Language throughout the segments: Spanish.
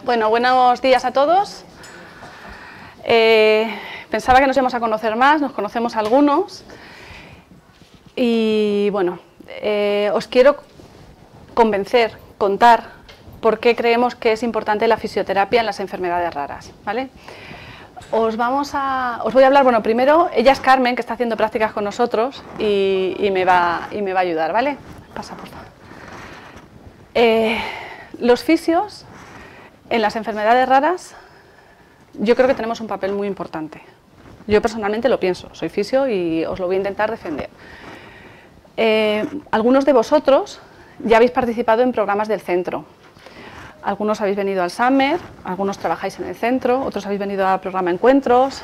Bueno, buenos días a todos. Pensaba que nos íbamos a conocer más, nos conocemos algunos. Y bueno, os quiero contar por qué creemos que es importante la fisioterapia en las enfermedades raras, ¿vale? Os voy a hablar, bueno, primero, ella es Carmen, que está haciendo prácticas con nosotros y me va a ayudar, ¿vale? Pasa, por favor. Los fisios en las enfermedades raras, yo creo que tenemos un papel muy importante. Yo personalmente lo pienso, soy fisio y os lo voy a intentar defender. Algunos de vosotros ya habéis participado en programas del centro. Algunos habéis venido al Summer, algunos trabajáis en el centro, otros habéis venido al programa Encuentros.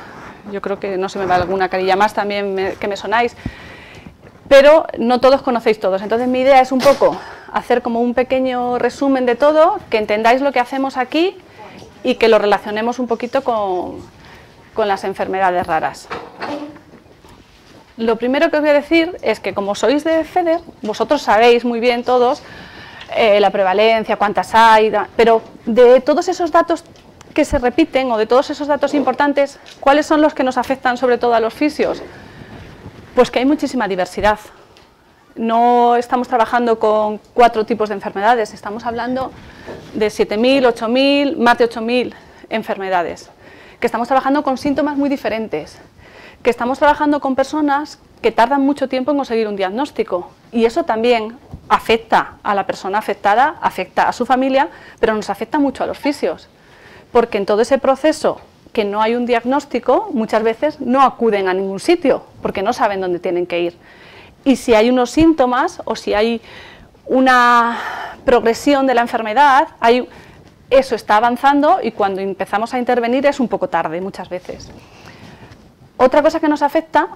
Yo creo que no se me va alguna carilla más también que me sonáis. Pero no todos conocéis todos. Entonces mi idea es un poco hacer como un pequeño resumen de todo, que entendáis lo que hacemos aquí y que lo relacionemos un poquito con las enfermedades raras. Lo primero que os voy a decir es que como sois de FEDER, vosotros sabéis muy bien todos la prevalencia, cuántas hay, pero de todos esos datos que se repiten o de todos esos datos importantes, ¿cuáles son los que nos afectan sobre todo a los fisios? Pues que hay muchísima diversidad. No estamos trabajando con 4 tipos de enfermedades, estamos hablando de 7.000, 8.000, más de 8.000 enfermedades, que estamos trabajando con síntomas muy diferentes, que estamos trabajando con personas que tardan mucho tiempo en conseguir un diagnóstico, y eso también afecta a la persona afectada, afecta a su familia, pero nos afecta mucho a los fisios, porque en todo ese proceso que no hay un diagnóstico, muchas veces no acuden a ningún sitio, porque no saben dónde tienen que ir. Y si hay unos síntomas o si hay una progresión de la enfermedad, eso está avanzando y cuando empezamos a intervenir es un poco tarde muchas veces. Otra cosa que nos afecta,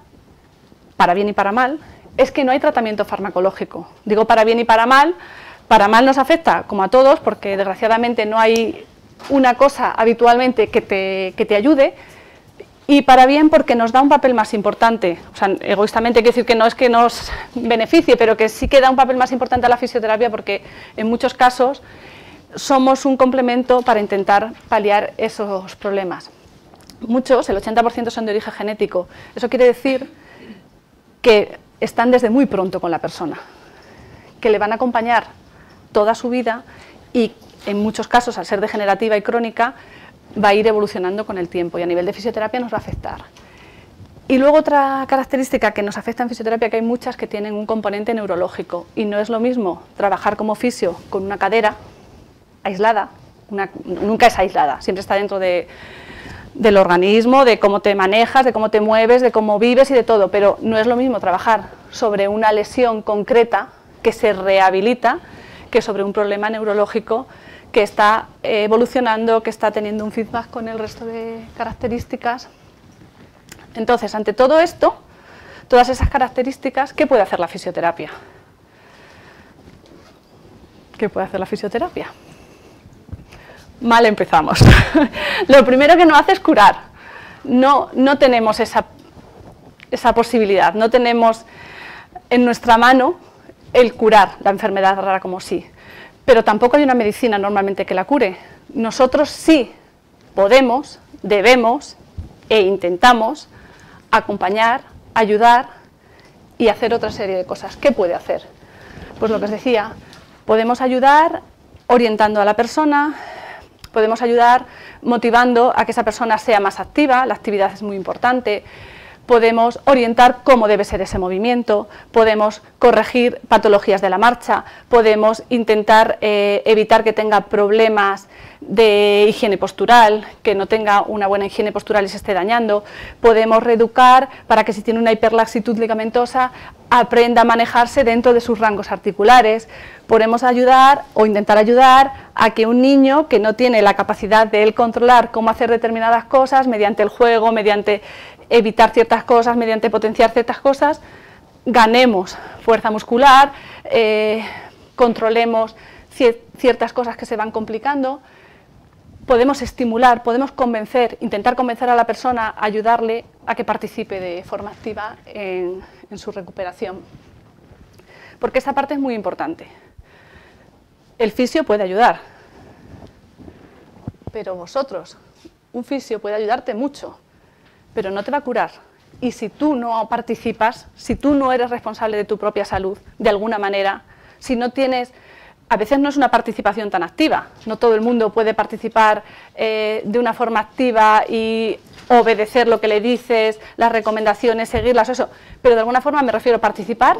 para bien y para mal, es que no hay tratamiento farmacológico. Digo para bien y para mal nos afecta como a todos porque desgraciadamente no hay una cosa habitualmente que te ayude, y para bien porque nos da un papel más importante. O sea, egoístamente quiero decir que no es que nos beneficie, pero que sí que da un papel más importante a la fisioterapia porque en muchos casos somos un complemento para intentar paliar esos problemas. Muchos, el 80% son de origen genético. Eso quiere decir que están desde muy pronto con la persona, que le van a acompañar toda su vida y en muchos casos, al ser degenerativa y crónica, va a ir evolucionando con el tiempo y a nivel de fisioterapia nos va a afectar. Y luego otra característica que nos afecta en fisioterapia, que hay muchas que tienen un componente neurológico y no es lo mismo trabajar como fisio con una cadera aislada, nunca es aislada, siempre está dentro del organismo, de cómo te manejas, de cómo te mueves, de cómo vives y de todo, pero no es lo mismo trabajar sobre una lesión concreta que se rehabilita que sobre un problema neurológico que está evolucionando, que está teniendo un feedback con el resto de características. Entonces, ante todo esto, todas esas características, ¿qué puede hacer la fisioterapia? ¿Qué puede hacer la fisioterapia? Mal empezamos. Lo primero que nos hace es curar. No tenemos esa posibilidad, no tenemos en nuestra mano el curar la enfermedad rara como sí. Pero tampoco hay una medicina normalmente que la cure. Nosotros sí podemos, debemos e intentamos acompañar, ayudar y hacer otra serie de cosas. ¿Qué puede hacer? Pues lo que os decía, podemos ayudar orientando a la persona, podemos ayudar motivando a que esa persona sea más activa, la actividad es muy importante. Podemos orientar cómo debe ser ese movimiento, podemos corregir patologías de la marcha, podemos intentar evitar que tenga problemas de higiene postural, que no tenga una buena higiene postural y se esté dañando, podemos reeducar para que si tiene una hiperlaxitud ligamentosa aprenda a manejarse dentro de sus rangos articulares, podemos ayudar o intentar ayudar a que un niño que no tiene la capacidad de él controlar cómo hacer determinadas cosas mediante el juego, mediante evitar ciertas cosas, mediante potenciar ciertas cosas, ganemos fuerza muscular, controlemos ciertas cosas que se van complicando, podemos estimular, podemos intentar convencer a la persona, ayudarle a que participe de forma activa en su recuperación. Porque esta parte es muy importante. El fisio puede ayudar, pero vosotros, un fisio puede ayudarte mucho, pero no te va a curar. Y si tú no participas, si tú no eres responsable de tu propia salud, de alguna manera, si no tienes... A veces no es una participación tan activa, no todo el mundo puede participar de una forma activa y obedecer lo que le dices, las recomendaciones, seguirlas, eso, pero de alguna forma me refiero a participar,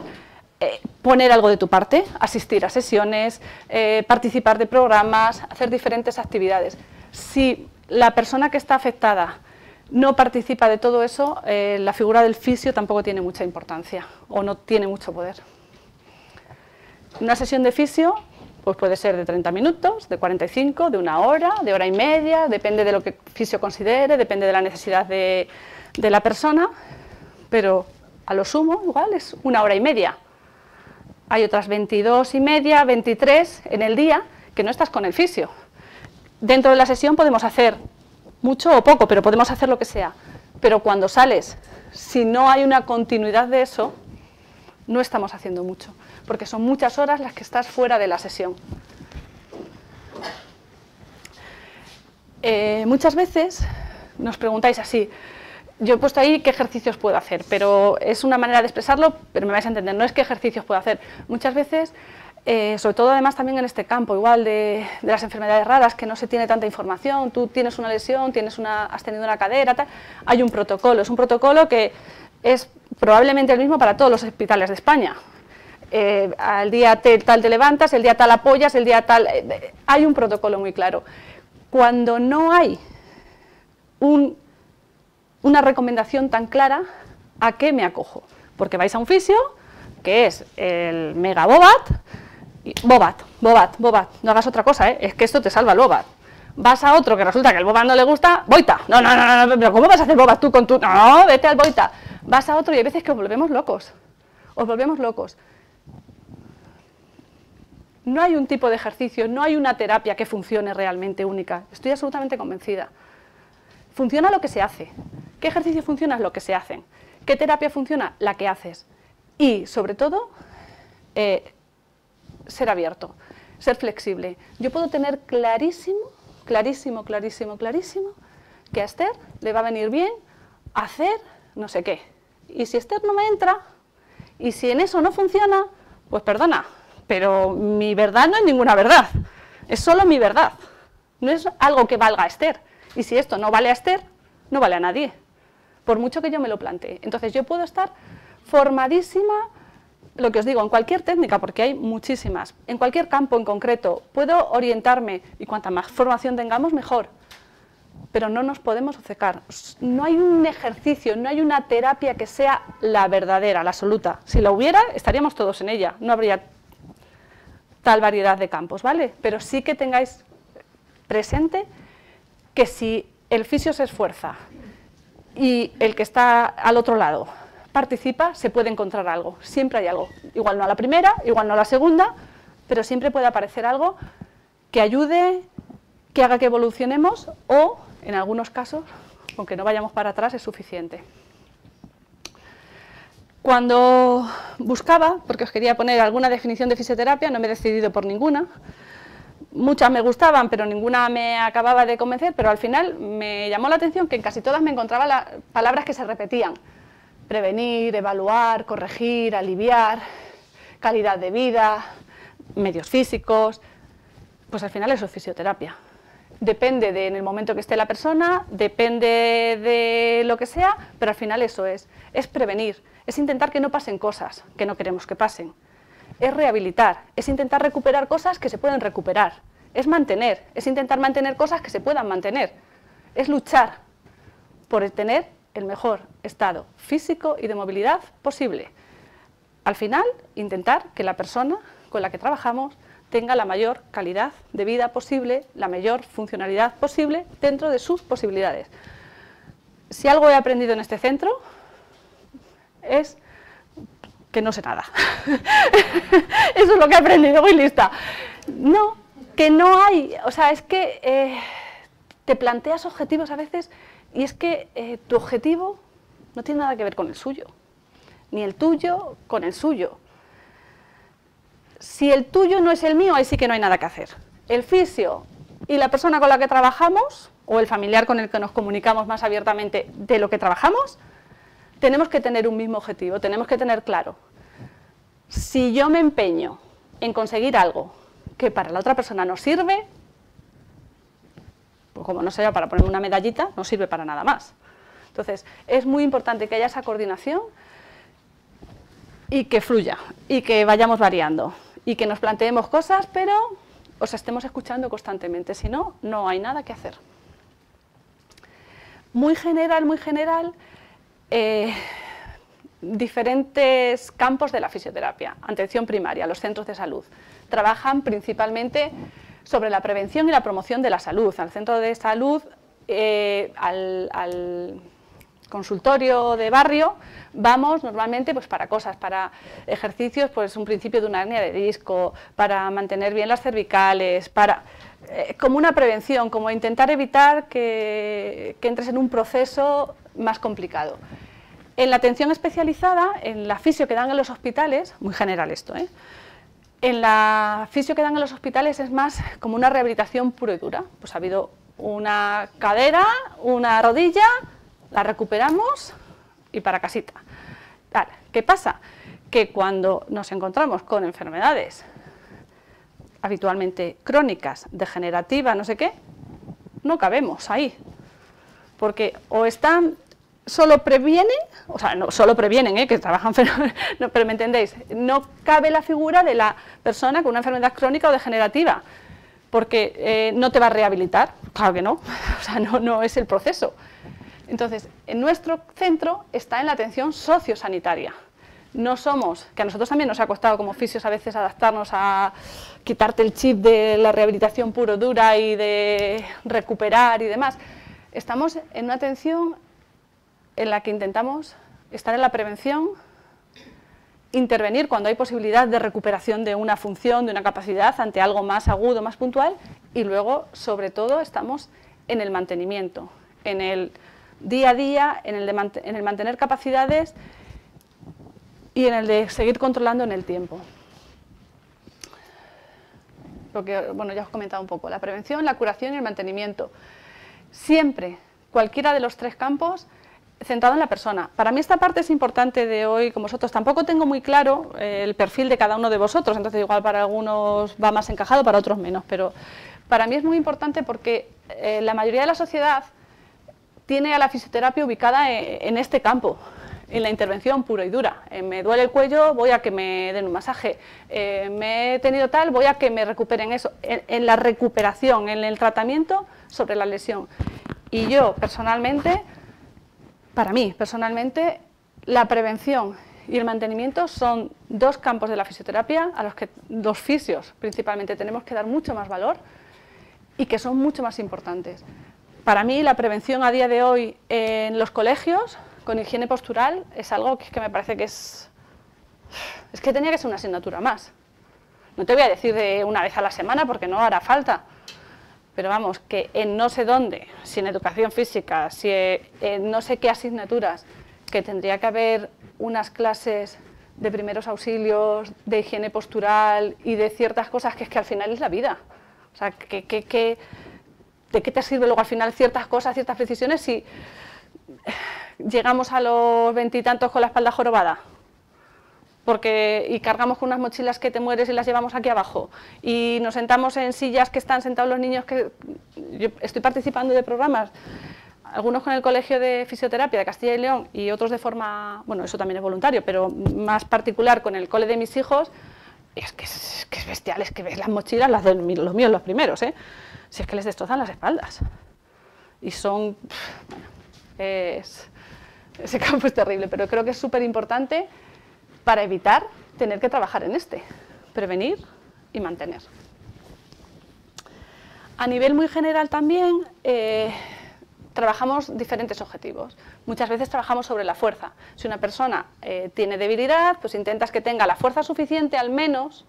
poner algo de tu parte, asistir a sesiones, participar de programas, hacer diferentes actividades. Si la persona que está afectada no participa de todo eso, la figura del fisio tampoco tiene mucha importancia o no tiene mucho poder. Una sesión de fisio pues puede ser de 30 minutos, de 45, de 1 hora, de hora y media, depende de lo que el fisio considere, depende de la necesidad de la persona, pero a lo sumo igual es 1 hora y media. Hay otras 22 y media, 23 en el día que no estás con el fisio. Dentro de la sesión podemos hacer mucho o poco, pero podemos hacer lo que sea. Pero cuando sales, si no hay una continuidad de eso, no estamos haciendo mucho, porque son muchas horas las que estás fuera de la sesión. Muchas veces nos preguntáis así, yo he puesto ahí qué ejercicios puedo hacer, pero es una manera de expresarlo, pero me vais a entender, no es qué ejercicios puedo hacer. Muchas veces, sobre todo además también en este campo, igual de las enfermedades raras, que no se tiene tanta información, tú tienes una lesión, has tenido una cadera, tal, hay un protocolo, es un protocolo que es probablemente el mismo para todos los hospitales de España. Al día tal te levantas, el día tal apoyas, el día tal... hay un protocolo muy claro. Cuando no hay una recomendación tan clara, ¿a qué me acojo? Porque vais a un fisio, que es el Mega Bobat, no hagas otra cosa, es que esto te salva el Bobat. Vas a otro que resulta que el Bobat no le gusta, Boita, no, pero ¿cómo vas a hacer Bobat tú con tu...? No, vete al Boita. Vas a otro y hay veces que os volvemos locos, No hay un tipo de ejercicio, no hay una terapia que funcione realmente única, estoy absolutamente convencida. Funciona lo que se hace. ¿Qué ejercicio funciona? Es lo que se hacen. ¿Qué terapia funciona? La que haces. Y, sobre todo, ser abierto, ser flexible. Yo puedo tener clarísimo, que a Esther le va a venir bien hacer no sé qué. Y si Esther no me entra, y si en eso no funciona, pues perdona, pero mi verdad no es ninguna verdad, es solo mi verdad, no es algo que valga a Esther. Y si esto no vale a Esther, no vale a nadie, por mucho que yo me lo plantee. Entonces yo puedo estar formadísima, lo que os digo, en cualquier técnica, porque hay muchísimas, en cualquier campo en concreto, puedo orientarme, y cuanta más formación tengamos, mejor. Pero no nos podemos obcecar. No hay un ejercicio, no hay una terapia que sea la verdadera, la absoluta. Si la hubiera, estaríamos todos en ella, no habría tal variedad de campos, ¿vale? Pero sí que tengáis presente que si el fisio se esfuerza y el que está al otro lado participa, se puede encontrar algo, siempre hay algo. Igual no a la primera, igual no a la segunda, pero siempre puede aparecer algo que ayude, que haga que evolucionemos o, en algunos casos, aunque no vayamos para atrás, es suficiente. Cuando buscaba, porque os quería poner alguna definición de fisioterapia, no me he decidido por ninguna. Muchas me gustaban, pero ninguna me acababa de convencer, pero al final me llamó la atención que en casi todas me encontraba palabras que se repetían. Prevenir, evaluar, corregir, aliviar, calidad de vida, medios físicos. Pues al final eso es fisioterapia. Depende de en el momento que esté la persona, depende de lo que sea, pero al final eso es prevenir, es intentar que no pasen cosas que no queremos que pasen, es rehabilitar, es intentar recuperar cosas que se pueden recuperar, es mantener, es intentar mantener cosas que se puedan mantener, es luchar por tener el mejor estado físico y de movilidad posible. Al final, intentar que la persona con la que trabajamos tenga la mayor calidad de vida posible, la mayor funcionalidad posible dentro de sus posibilidades. Si algo he aprendido en este centro es que no sé nada. Eso es lo que he aprendido, voy lista. No, que no hay, o sea, es que te planteas objetivos a veces y es que tu objetivo no tiene nada que ver con el suyo, ni el tuyo con el suyo. Si el tuyo no es el mío, ahí sí que no hay nada que hacer. El fisio y la persona con la que trabajamos, o el familiar con el que nos comunicamos más abiertamente de lo que trabajamos, tenemos que tener un mismo objetivo, tenemos que tener claro, si yo me empeño en conseguir algo que para la otra persona no sirve, pues como no sea para ponerme una medallita, no sirve para nada más. Entonces, es muy importante que haya esa coordinación y que fluya, y que vayamos variando, y que nos planteemos cosas, pero os estemos escuchando constantemente, si no, no hay nada que hacer. Muy general, diferentes campos de la fisioterapia. Atención primaria, los centros de salud, trabajan principalmente sobre la prevención y la promoción de la salud. Al centro de salud, al consultorio de barrio, vamos normalmente pues para cosas, para ejercicios, pues un principio de una hernia de disco, para mantener bien las cervicales, para como una prevención, como intentar evitar que entres en un proceso más complicado. En la atención especializada, en la fisio que dan en los hospitales, muy general esto, en la fisio que dan en los hospitales es más como una rehabilitación pura y dura. Pues ha habido una cadera, una rodilla, la recuperamos y para casita. Vale, ¿qué pasa? Que cuando nos encontramos con enfermedades habitualmente crónicas, degenerativas, no sé qué, no cabemos ahí. Porque o están, solo previenen, o sea, no solo previenen, que trabajan, no, pero me entendéis, no cabe la figura de la persona con una enfermedad crónica o degenerativa, porque no te va a rehabilitar, claro que no, o sea, no es el proceso. Entonces, en nuestro centro está en la atención sociosanitaria. No somos, que a nosotros también nos ha costado como fisios a veces adaptarnos a quitarte el chip de la rehabilitación puro dura y de recuperar y demás. Estamos en una atención en la que intentamos estar en la prevención, intervenir cuando hay posibilidad de recuperación de una función, de una capacidad ante algo más agudo, más puntual, y luego, sobre todo, estamos en el mantenimiento, en el día a día, en el mantener capacidades y en el de seguir controlando en el tiempo. Lo que, bueno, ya os he comentado un poco, la prevención, la curación y el mantenimiento. Siempre, cualquiera de los tres campos, centrado en la persona. Para mí esta parte es importante de hoy con vosotros. Tampoco tengo muy claro el perfil de cada uno de vosotros, entonces igual para algunos va más encajado, para otros menos, pero para mí es muy importante porque la mayoría de la sociedad tiene a la fisioterapia ubicada en este campo, en la intervención pura y dura. Me duele el cuello, voy a que me den un masaje. Me he tenido tal, voy a que me recuperen eso. En la recuperación, en el tratamiento sobre la lesión. Y yo, personalmente, para mí, personalmente, la prevención y el mantenimiento son dos campos de la fisioterapia a los que los fisios, principalmente, tenemos que dar mucho más valor y que son mucho más importantes. Para mí, la prevención a día de hoy en los colegios, con higiene postural, es algo que me parece que es que tenía que ser una asignatura más. No te voy a decir de una vez a la semana porque no hará falta, pero vamos, que en no sé dónde, si en educación física, si en no sé qué asignaturas, que tendría que haber unas clases de primeros auxilios, de higiene postural y de ciertas cosas que es que al final es la vida. O sea, ¿de qué te sirve luego al final ciertas cosas, ciertas precisiones si llegamos a los 20 y tantos con la espalda jorobada? Y cargamos con unas mochilas que te mueres y las llevamos aquí abajo, y nos sentamos en sillas que están sentados los niños. Yo estoy participando de programas, algunos con el Colegio de Fisioterapia de Castilla y León y otros de forma, bueno, eso también es voluntario, pero más particular con el cole de mis hijos, y es que es bestial, es que ves las mochilas, las de los míos los primeros, si es que les destrozan las espaldas, y son, bueno, ese campo es terrible, pero creo que es súper importante para evitar tener que trabajar en prevenir y mantener. A nivel muy general también, trabajamos diferentes objetivos. Muchas veces trabajamos sobre la fuerza. Si una persona tiene debilidad, pues intentas que tenga la fuerza suficiente al menos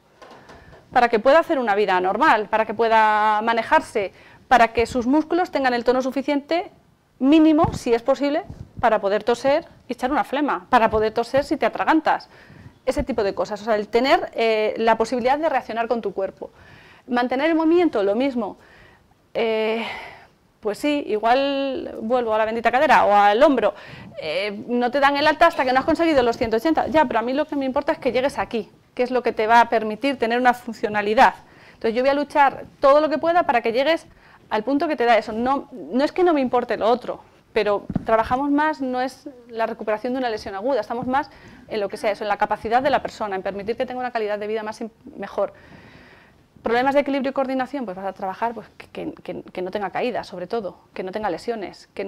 para que pueda hacer una vida normal, para que pueda manejarse, para que sus músculos tengan el tono suficiente mínimo, si es posible, para poder toser y echar una flema, para poder toser si te atragantas, ese tipo de cosas. O sea, el tener la posibilidad de reaccionar con tu cuerpo. Mantener el movimiento, lo mismo. pues sí, igual vuelvo a la bendita cadera o al hombro, no te dan el alta hasta que no has conseguido los 180, ya, pero a mí lo que me importa es que llegues aquí, que es lo que te va a permitir tener una funcionalidad. Entonces yo voy a luchar todo lo que pueda para que llegues al punto que te da eso. No es que no me importe lo otro, pero trabajamos más, no es la recuperación de una lesión aguda, estamos más en lo que sea eso, en la capacidad de la persona, en permitir que tenga una calidad de vida mejor. Problemas de equilibrio y coordinación, pues vas a trabajar pues, que no tenga caídas, sobre todo, que no tenga lesiones, que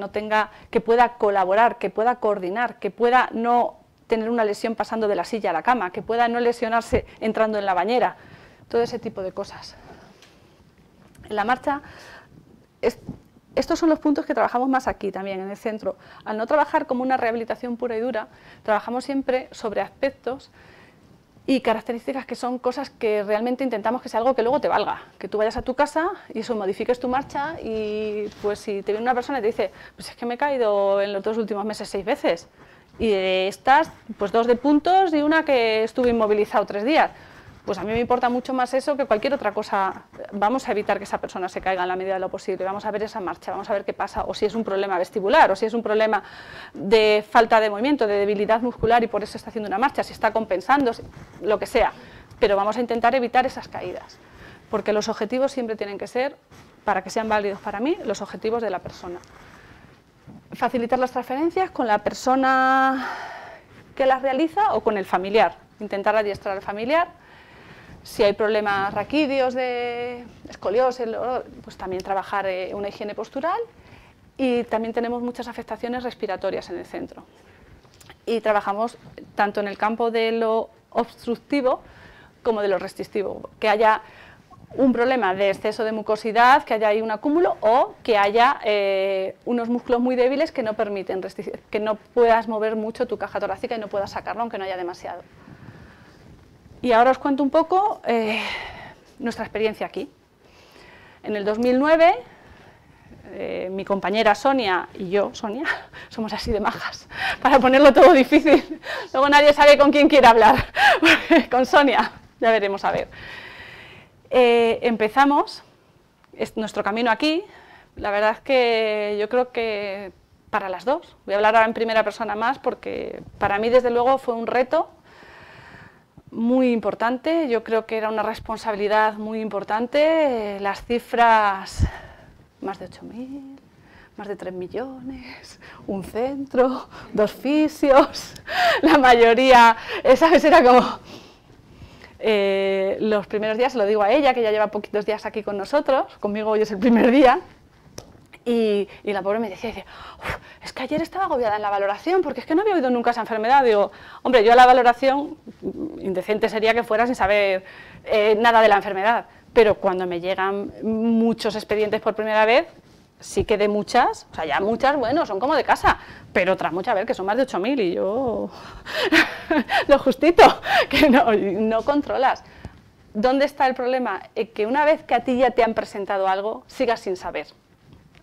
pueda colaborar, que pueda coordinar, que pueda no tener una lesión pasando de la silla a la cama, que pueda no lesionarse entrando en la bañera, todo ese tipo de cosas. En la marcha, estos son los puntos que trabajamos más aquí también, en el centro. Al no trabajar como una rehabilitación pura y dura, trabajamos siempre sobre aspectos y características que son cosas que realmente intentamos que sea algo que luego te valga, que tú vayas a tu casa y eso modifiques tu marcha y pues si te viene una persona y te dice, pues es que me he caído en los 2 últimos meses 6 veces y de estas, pues 2 de puntos y una que estuve inmovilizado 3 días. Pues a mí me importa mucho más eso que cualquier otra cosa. Vamos a evitar que esa persona se caiga en la medida de lo posible, vamos a ver esa marcha, vamos a ver qué pasa, o si es un problema vestibular, o si es un problema de falta de movimiento, de debilidad muscular y por eso está haciendo una marcha, si está compensando, lo que sea. Pero vamos a intentar evitar esas caídas, porque los objetivos siempre tienen que ser, para que sean válidos para mí, los objetivos de la persona. Facilitar las transferencias con la persona que las realiza o con el familiar, intentar adiestrar al familiar. Si hay problemas raquídeos de escoliosis, pues también trabajar una higiene postural y también tenemos muchas afectaciones respiratorias en el centro. Y trabajamos tanto en el campo de lo obstructivo como de lo restrictivo, que haya un problema de exceso de mucosidad, que haya ahí un acúmulo o que haya unos músculos muy débiles que no permiten, que no puedas mover mucho tu caja torácica y no puedas sacarlo aunque no haya demasiado. Y ahora os cuento un poco nuestra experiencia aquí. En el 2009, mi compañera Sonia y yo, Sonia, somos así de majas, para ponerlo todo difícil. Luego nadie sabe con quién quiere hablar. Con Sonia, ya veremos a ver. Empezamos nuestro camino aquí. La verdad es que yo creo que para las dos, voy a hablar ahora en primera persona más, porque para mí desde luego fue un reto muy importante, yo creo que era una responsabilidad muy importante, las cifras, más de 8.000, más de 3 millones, un centro, 2 fisios, la mayoría, ¿sabes? Era como, los primeros días, se lo digo a ella, que ya lleva poquitos días aquí con nosotros, conmigo hoy es el primer día, y la pobre me decía, es que ayer estaba agobiada en la valoración porque es que no había oído nunca esa enfermedad. Digo, hombre, yo a la valoración, indecente sería que fuera sin saber nada de la enfermedad, pero cuando me llegan muchos expedientes por primera vez, sí que de muchas, o sea, ya muchas, bueno, son como de casa, pero otras muchas, a ver, que son más de 8.000 y yo, lo justito, que no controlas. ¿Dónde está el problema? Que una vez que a ti ya te han presentado algo, sigas sin saber.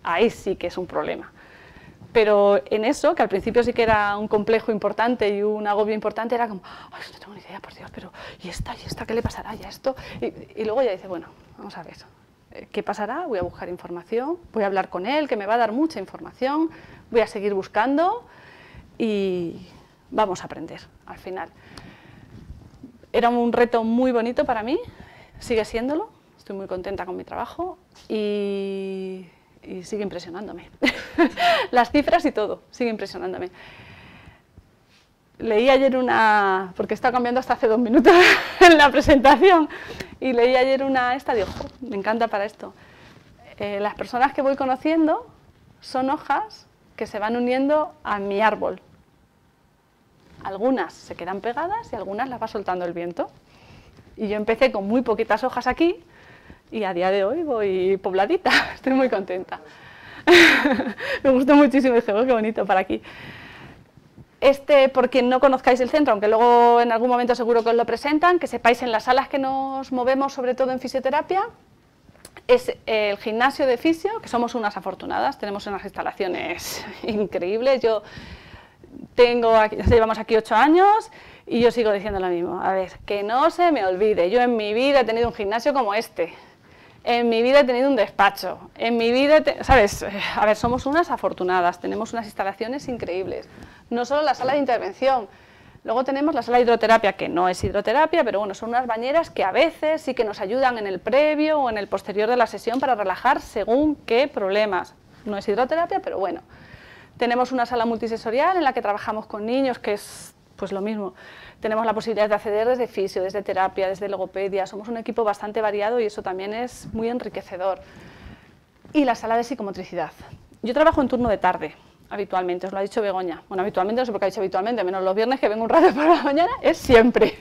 Ahí sí que es un problema. Pero en eso, que al principio sí que era un complejo importante y un agobio importante, era como, ay, no tengo ni idea, por Dios, pero ¿y esta qué le pasará? ¿Y esto? Y luego ya dice, bueno, vamos a ver, ¿qué pasará? Voy a buscar información, voy a hablar con él, que me va a dar mucha información, voy a seguir buscando y vamos a aprender al final. Era un reto muy bonito para mí, sigue siéndolo, estoy muy contenta con mi trabajo y sigue impresionándome. Las cifras y todo, sigue impresionándome. Leí ayer porque está cambiando hasta hace 2 minutos en la presentación, y leí ayer digo, me encanta para esto. Las personas que voy conociendo son hojas que se van uniendo a mi árbol. Algunas se quedan pegadas y algunas las va soltando el viento. Y yo empecé con muy poquitas hojas aquí, y a día de hoy voy pobladita, estoy muy contenta. Me gustó muchísimo, dije, oh, qué bonito para aquí. Por quien no conozcáis el centro, aunque luego en algún momento seguro que os lo presentan, que sepáis en las salas que nos movemos, sobre todo en fisioterapia, es el gimnasio de fisio, que somos unas afortunadas, tenemos unas instalaciones increíbles. Yo llevamos aquí 8 años y yo sigo diciendo lo mismo. A ver, que no se me olvide, yo en mi vida he tenido un gimnasio como este. En mi vida he tenido un despacho, en mi vida, ¿sabes? A ver, somos unas afortunadas, tenemos unas instalaciones increíbles. No solo la sala de intervención, luego tenemos la sala de hidroterapia, que no es hidroterapia, pero bueno, son unas bañeras que a veces sí que nos ayudan en el previo o en el posterior de la sesión para relajar según qué problemas. No es hidroterapia, pero bueno. Tenemos una sala multisensorial en la que trabajamos con niños, que es pues lo mismo. Tenemos la posibilidad de acceder desde fisio, desde terapia, desde logopedia. Somos un equipo bastante variado y eso también es muy enriquecedor. Y la sala de psicomotricidad. Yo trabajo en turno de tarde, habitualmente, os lo ha dicho Begoña. Bueno, habitualmente, no sé por qué ha dicho habitualmente, menos los viernes que vengo un rato por la mañana, es siempre.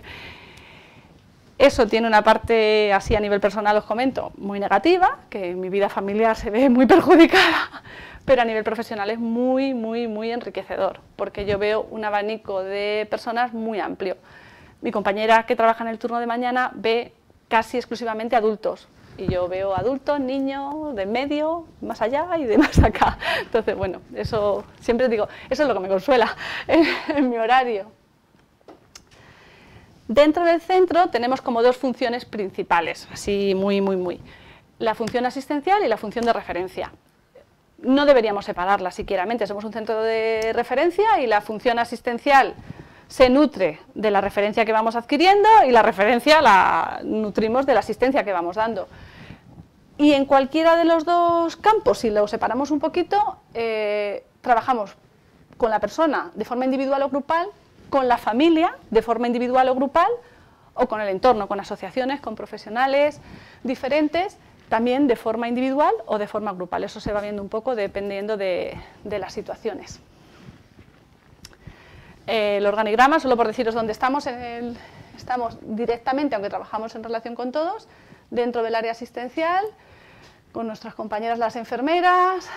Eso tiene una parte, así a nivel personal os comento, muy negativa, que mi vida familiar se ve muy perjudicada, pero a nivel profesional es muy, muy, muy enriquecedor, porque yo veo un abanico de personas muy amplio. Mi compañera que trabaja en el turno de mañana ve casi exclusivamente adultos, y yo veo adultos, niños, de medio, más allá y de más acá. Entonces, bueno, eso siempre digo, eso es lo que me consuela en mi horario. Dentro del centro tenemos como dos funciones principales, así muy. La función asistencial y la función de referencia. No deberíamos separarlas siquiera, somos un centro de referencia y la función asistencial se nutre de la referencia que vamos adquiriendo y la referencia la nutrimos de la asistencia que vamos dando. Y en cualquiera de los dos campos, si lo separamos un poquito, trabajamos con la persona de forma individual o grupal, con la familia de forma individual o grupal, o con el entorno, con asociaciones, con profesionales diferentes, también de forma individual o de forma grupal. Eso se va viendo un poco dependiendo de las situaciones. El organigrama, solo por deciros dónde estamos, estamos directamente, aunque trabajamos en relación con todos, dentro del área asistencial, con nuestras compañeras las enfermeras,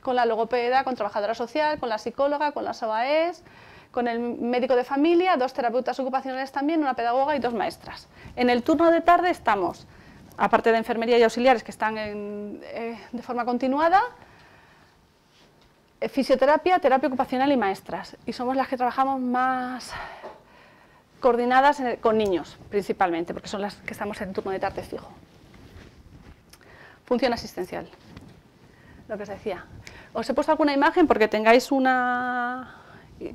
con la logopeda, con trabajadora social, con la psicóloga, con las OAEs, con el médico de familia, 2 terapeutas ocupacionales también, una pedagoga y 2 maestras. En el turno de tarde estamos, aparte de enfermería y auxiliares que están de forma continuada, fisioterapia, terapia ocupacional y maestras. Y somos las que trabajamos más coordinadas con niños, principalmente, porque son las que estamos en turno de tarde fijo. Función asistencial, lo que os decía. Os he puesto alguna imagen porque tengáis una...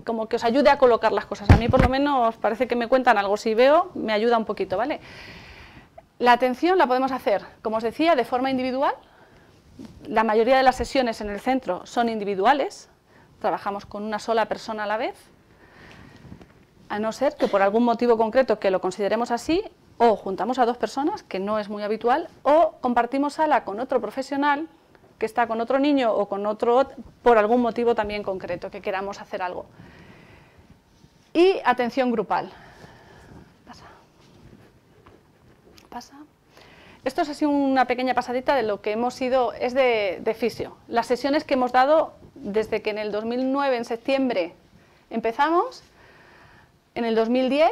como que os ayude a colocar las cosas. A mí por lo menos parece que me cuentan algo, si veo me ayuda un poquito, ¿vale? La atención la podemos hacer, como os decía, de forma individual. La mayoría de las sesiones en el centro son individuales, trabajamos con una sola persona a la vez, a no ser que por algún motivo concreto que lo consideremos así, o juntamos a 2 personas, que no es muy habitual, o compartimos sala con otro profesional que está con otro niño o con otro, por algún motivo también concreto, que queramos hacer algo. Y atención grupal. Pasa. Esto es así una pequeña pasadita de lo que hemos ido, es de fisio. Las sesiones que hemos dado desde que en el 2009, en septiembre, empezamos, en el 2010,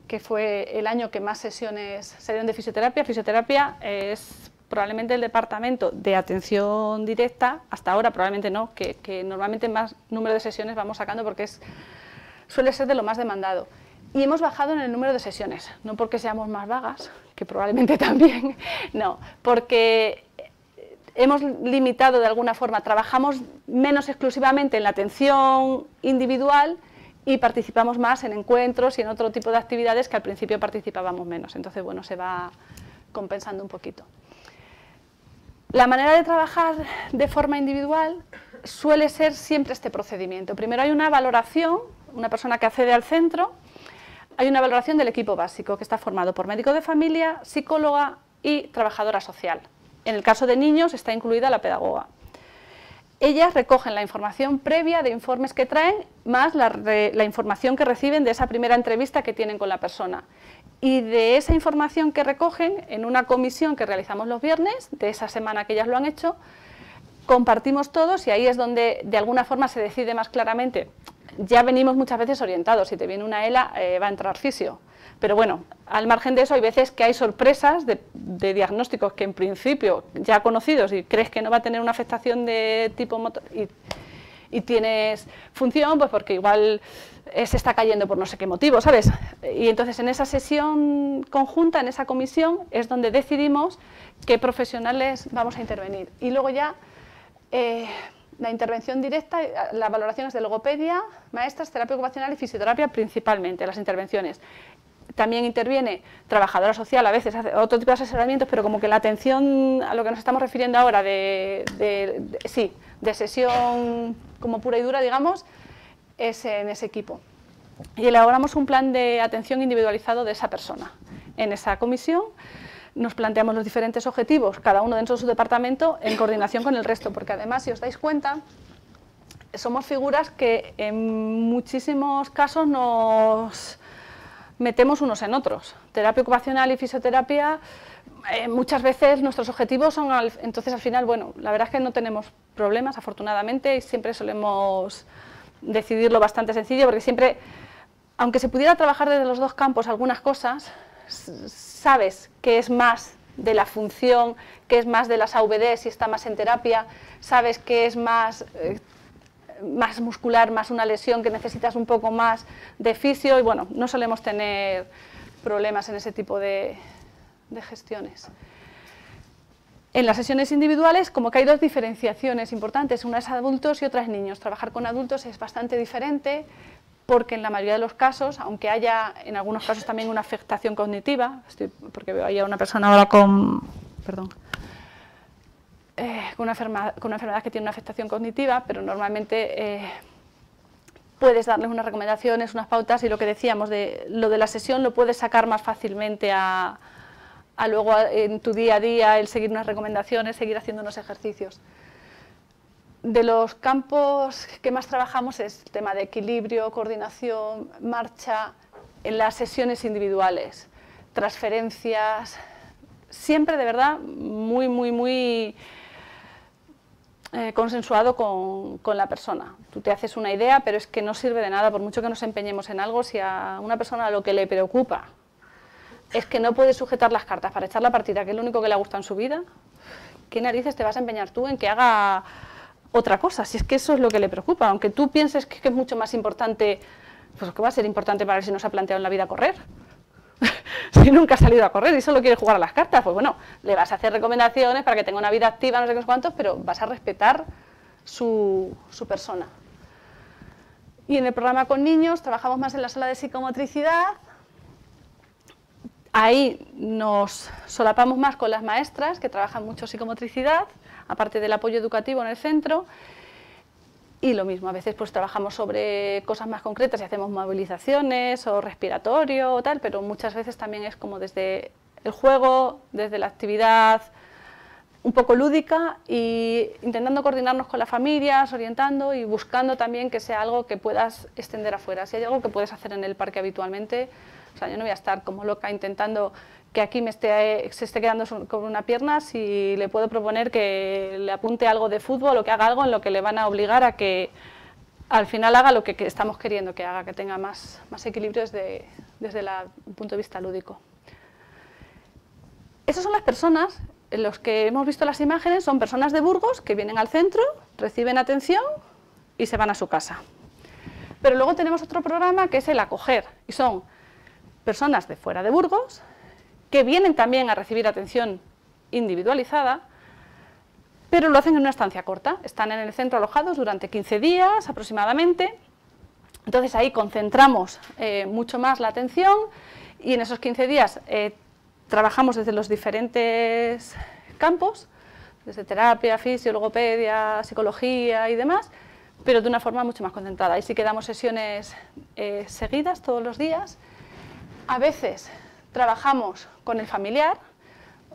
que fue el año que más sesiones se dieron de fisioterapia. Fisioterapia es probablemente el departamento de atención directa, hasta ahora probablemente no, que normalmente más número de sesiones vamos sacando porque suele ser de lo más demandado. Y hemos bajado en el número de sesiones, no porque seamos más vagas, que probablemente también, no, porque hemos limitado de alguna forma, trabajamos menos exclusivamente en la atención individual y participamos más en encuentros y en otro tipo de actividades que al principio participábamos menos. Entonces, bueno, se va compensando un poquito. La manera de trabajar de forma individual suele ser siempre este procedimiento. Primero hay una valoración, una persona que accede al centro, hay una valoración del equipo básico que está formado por médico de familia, psicóloga y trabajadora social. En el caso de niños está incluida la pedagoga. Ellas recogen la información previa de informes que traen, más la información que reciben de esa primera entrevista que tienen con la persona. Y de esa información que recogen, en una comisión que realizamos los viernes, de esa semana que ellas lo han hecho, compartimos todos y ahí es donde de alguna forma se decide más claramente. Ya venimos muchas veces orientados, si te viene una ELA va a entrar fisio. Pero bueno, al margen de eso hay veces que hay sorpresas de diagnósticos que en principio ya conocidos y crees que no va a tener una afectación de tipo motor y tienes función, pues porque igual se está cayendo por no sé qué motivo, ¿sabes? Y entonces en esa sesión conjunta, en esa comisión, es donde decidimos qué profesionales vamos a intervenir. Y luego ya la intervención directa, las valoraciones de logopedia, maestras, terapia ocupacional y fisioterapia principalmente, las intervenciones. También interviene trabajadora social, a veces hace otro tipo de asesoramientos, pero como que la atención a lo que nos estamos refiriendo ahora de sesión como pura y dura, digamos, es en ese equipo. Y elaboramos un plan de atención individualizado de esa persona. En esa comisión nos planteamos los diferentes objetivos, cada uno dentro de su departamento, en coordinación con el resto, porque además, si os dais cuenta, somos figuras que en muchísimos casos nos metemos unos en otros. Terapia ocupacional y fisioterapia, muchas veces nuestros objetivos son, entonces al final, bueno, la verdad es que no tenemos problemas, afortunadamente, y siempre solemos decidirlo bastante sencillo, porque siempre, aunque se pudiera trabajar desde los dos campos algunas cosas, sabes que es más de la función, que es más de las AVD si está más en terapia, sabes que es más muscular, más una lesión, que necesitas un poco más de fisio, y bueno, no solemos tener problemas en ese tipo de gestiones. En las sesiones individuales, como que hay dos diferenciaciones importantes, una es adultos y otra es niños. Trabajar con adultos es bastante diferente, porque en la mayoría de los casos, aunque haya en algunos casos también una afectación cognitiva, porque veo ahí a una persona ahora con una enfermedad que tiene una afectación cognitiva, pero normalmente puedes darles unas recomendaciones, unas pautas, y lo que decíamos, lo de la sesión lo puedes sacar más fácilmente a luego en tu día a día, el seguir unas recomendaciones, seguir haciendo unos ejercicios. De los campos que más trabajamos es el tema de equilibrio, coordinación, marcha, en las sesiones individuales, transferencias, siempre de verdad muy consensuado con la persona. Tú te haces una idea, pero es que no sirve de nada, por mucho que nos empeñemos en algo, si a una persona lo que le preocupa es que no puede sujetar las cartas para echar la partida, que es lo único que le gusta en su vida, ¿qué narices te vas a empeñar tú en que haga otra cosa? Si es que eso es lo que le preocupa, aunque tú pienses que es mucho más importante, pues ¿qué va a ser importante para él si no se ha planteado en la vida correr? Si nunca ha salido a correr y solo quiere jugar a las cartas, pues bueno, le vas a hacer recomendaciones para que tenga una vida activa, no sé qué cuántos, pero vas a respetar su persona. Y en el programa con niños trabajamos más en la sala de psicomotricidad. Ahí nos solapamos más con las maestras, que trabajan mucho psicomotricidad, aparte del apoyo educativo en el centro. Y lo mismo, a veces pues trabajamos sobre cosas más concretas y hacemos movilizaciones o respiratorio o tal, pero muchas veces también es como desde el juego, desde la actividad un poco lúdica, y intentando coordinarnos con las familias, orientando y buscando también que sea algo que puedas extender afuera. Si hay algo que puedes hacer en el parque habitualmente, o sea, yo no voy a estar como loca intentando que aquí se esté quedando con una pierna, si le puedo proponer que le apunte algo de fútbol o que haga algo en lo que le van a obligar a que al final haga lo que estamos queriendo que haga, que tenga más equilibrio desde el punto de vista lúdico. Esas son las personas, en los que hemos visto las imágenes, son personas de Burgos que vienen al centro, reciben atención y se van a su casa. Pero luego tenemos otro programa que es el acoger, y son personas de fuera de Burgos que vienen también a recibir atención individualizada, pero lo hacen en una estancia corta. Están en el centro alojados durante 15 días aproximadamente. Entonces ahí concentramos mucho más la atención, y en esos 15 días trabajamos desde los diferentes campos, desde terapia, fisio, logopedia, psicología y demás, pero de una forma mucho más concentrada. Ahí sí que damos sesiones seguidas todos los días. A veces trabajamos con el familiar,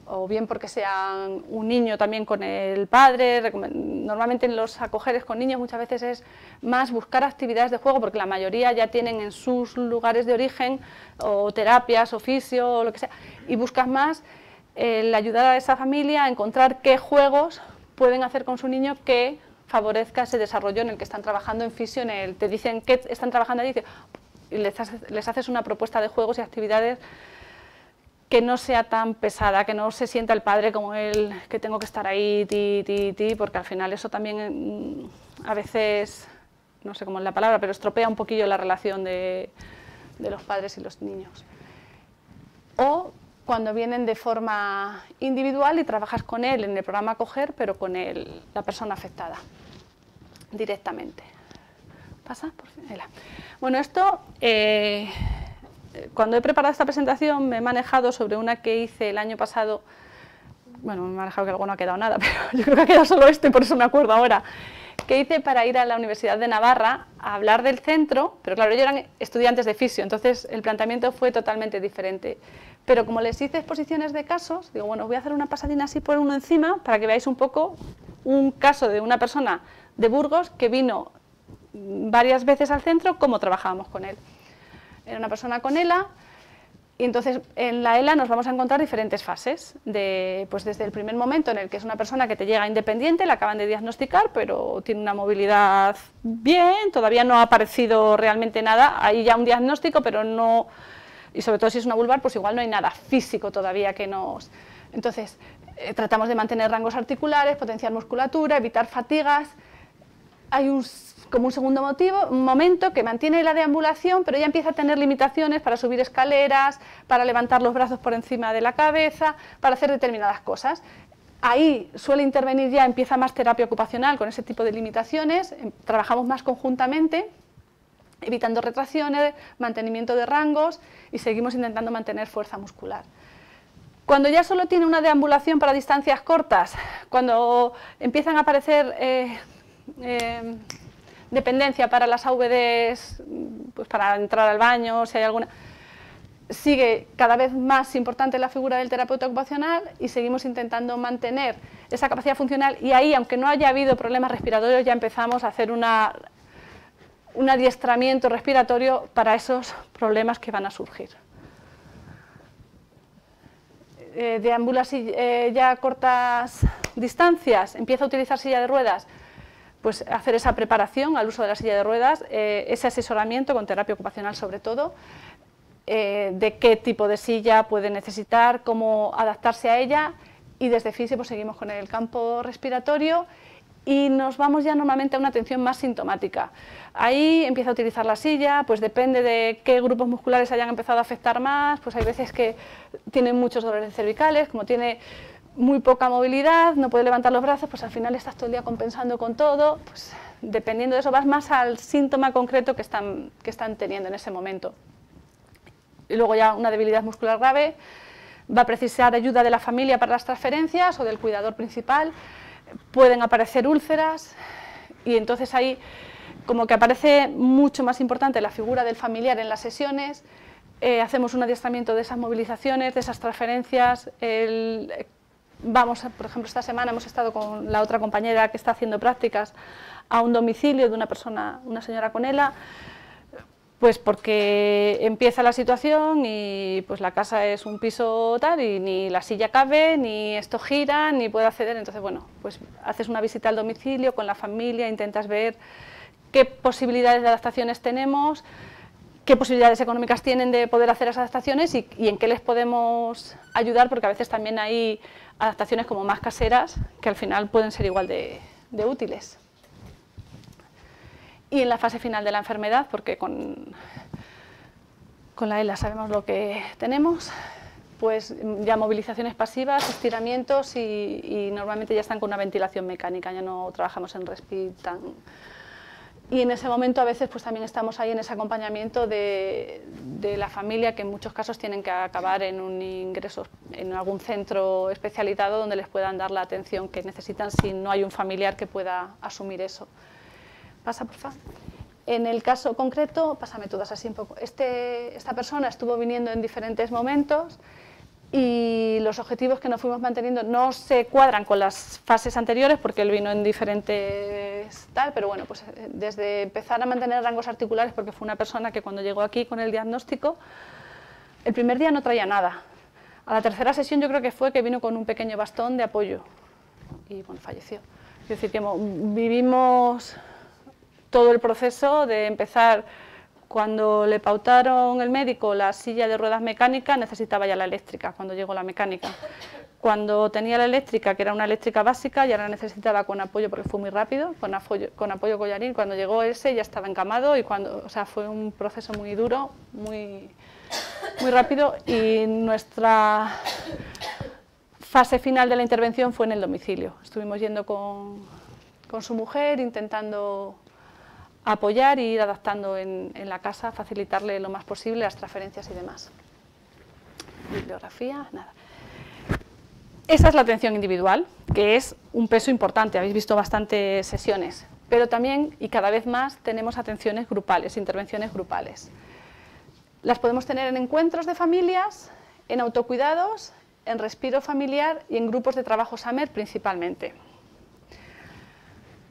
o bien porque sea un niño también con el padre. Normalmente en los acogeres con niños muchas veces es más buscar actividades de juego, porque la mayoría ya tienen en sus lugares de origen o terapias, oficio, o lo que sea, y buscas más el ayudar a esa familia a encontrar qué juegos pueden hacer con su niño que favorezca ese desarrollo en el que están trabajando en fisio. Te dicen que están trabajando allí, y les haces una propuesta de juegos y actividades que no sea tan pesada, que no se sienta el padre como él, que tengo que estar ahí, porque al final eso también a veces, no sé cómo es la palabra, pero estropea un poquillo la relación de los padres y los niños. O cuando vienen de forma individual y trabajas con él en el programa Acoger, pero con la persona afectada directamente. ¿Pasa? Por fin. Bueno, esto, cuando he preparado esta presentación me he manejado sobre una que hice el año pasado. Bueno, me he manejado que luego no ha quedado nada, pero yo creo que ha quedado solo esto y por eso me acuerdo ahora. Que hice para ir a la Universidad de Navarra a hablar del centro, pero claro, ellos eran estudiantes de fisio, entonces el planteamiento fue totalmente diferente. Pero como les hice exposiciones de casos, digo, bueno, voy a hacer una pasadina así por uno encima para que veáis un poco un caso de una persona de Burgos que vino varias veces al centro, cómo trabajábamos con él. Era una persona con ELA, y entonces en la ELA nos vamos a encontrar diferentes fases, pues desde el primer momento en el que es una persona que te llega independiente, la acaban de diagnosticar, pero tiene una movilidad bien, todavía no ha aparecido realmente nada, hay ya un diagnóstico, pero no, y sobre todo si es una vulvar, pues igual no hay nada físico todavía que nos... Entonces, tratamos de mantener rangos articulares, potenciar musculatura, evitar fatigas. Hay como un segundo momento que mantiene la deambulación, pero ya empieza a tener limitaciones para subir escaleras, para levantar los brazos por encima de la cabeza, para hacer determinadas cosas. Ahí suele intervenir ya, empieza más terapia ocupacional con ese tipo de limitaciones, trabajamos más conjuntamente, evitando retracciones, mantenimiento de rangos y seguimos intentando mantener fuerza muscular. Cuando ya solo tiene una deambulación para distancias cortas, cuando empiezan a aparecer dependencia para las AVDs, pues para entrar al baño, si hay alguna, sigue cada vez más importante la figura del terapeuta ocupacional y seguimos intentando mantener esa capacidad funcional y ahí, aunque no haya habido problemas respiratorios, ya empezamos a hacer un adiestramiento respiratorio para esos problemas que van a surgir. Deambula ya a cortas distancias, empieza a utilizar silla de ruedas, pues hacer esa preparación al uso de la silla de ruedas, ese asesoramiento con terapia ocupacional sobre todo, de qué tipo de silla puede necesitar, cómo adaptarse a ella, y desde fisio pues seguimos con el campo respiratorio y nos vamos ya normalmente a una atención más sintomática. Ahí empieza a utilizar la silla, pues depende de qué grupos musculares hayan empezado a afectar más, pues hay veces que tienen muchos dolores cervicales, como tiene muy poca movilidad, no puede levantar los brazos, pues al final estás todo el día compensando con todo, pues dependiendo de eso vas más al síntoma concreto que están teniendo en ese momento. Y luego ya una debilidad muscular grave, va a precisar ayuda de la familia para las transferencias o del cuidador principal, pueden aparecer úlceras y entonces ahí como que aparece mucho más importante la figura del familiar en las sesiones, hacemos un adiestramiento de esas movilizaciones, de esas transferencias, por ejemplo, esta semana hemos estado con la otra compañera que está haciendo prácticas a un domicilio de una persona, una señora con ELA, pues porque empieza la situación y pues la casa es un piso tal y ni la silla cabe, ni esto gira, ni puede acceder, entonces bueno, pues haces una visita al domicilio con la familia, intentas ver qué posibilidades de adaptaciones tenemos, qué posibilidades económicas tienen de poder hacer esas adaptaciones y en qué les podemos ayudar, porque a veces también hay adaptaciones como más caseras que al final pueden ser igual de útiles. Y en la fase final de la enfermedad, porque con la ELA sabemos lo que tenemos, pues ya movilizaciones pasivas, estiramientos y normalmente ya están con una ventilación mecánica, ya no trabajamos en respi tan... Y en ese momento a veces pues también estamos ahí en ese acompañamiento de la familia, que en muchos casos tienen que acabar en un ingreso en algún centro especializado donde les puedan dar la atención que necesitan si no hay un familiar que pueda asumir eso. Pasa, por favor. En el caso concreto, pásame todas así un poco. Esta persona estuvo viniendo en diferentes momentos y los objetivos que nos fuimos manteniendo no se cuadran con las fases anteriores porque él vino en diferentes tal, pero bueno, pues desde empezar a mantener rangos articulares, porque fue una persona que cuando llegó aquí con el diagnóstico, el primer día no traía nada. A la tercera sesión yo creo que fue que vino con un pequeño bastón de apoyo y bueno, falleció. Es decir, que vivimos todo el proceso de empezar Cuando le pautaron el médico la silla de ruedas mecánica, necesitaba ya la eléctrica, cuando llegó la mecánica. Cuando tenía la eléctrica, que era una eléctrica básica, ya la necesitaba con apoyo, porque fue muy rápido, con apoyo collarín. Cuando llegó ese ya estaba encamado, y o sea, fue un proceso muy duro, muy rápido, y nuestra fase final de la intervención fue en el domicilio. Estuvimos yendo con su mujer, intentando apoyar e ir adaptando en la casa, facilitarle lo más posible las transferencias y demás. Bibliografía, nada. Esa es la atención individual, que es un peso importante, habéis visto bastantes sesiones, pero también, y cada vez más, tenemos atenciones grupales, intervenciones grupales. Las podemos tener en encuentros de familias, en autocuidados, en respiro familiar y en grupos de trabajo SAMER principalmente.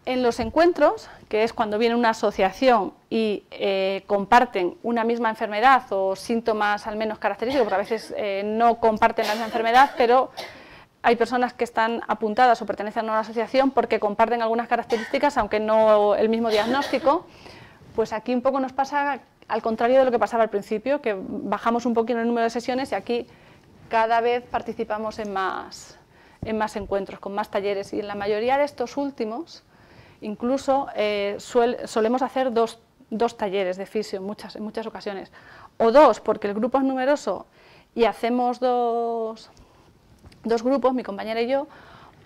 En los encuentros, que es cuando viene una asociación y comparten una misma enfermedad o síntomas al menos característicos, porque a veces no comparten la misma enfermedad, pero hay personas que están apuntadas o pertenecen a una asociación porque comparten algunas características, aunque no el mismo diagnóstico. Pues aquí un poco nos pasa al contrario de lo que pasaba al principio, que bajamos un poquito el número de sesiones, y aquí cada vez participamos en más encuentros, con más talleres, y en la mayoría de estos últimos incluso solemos hacer dos talleres de fisio en muchas ocasiones, o dos porque el grupo es numeroso y hacemos dos grupos, mi compañera y yo,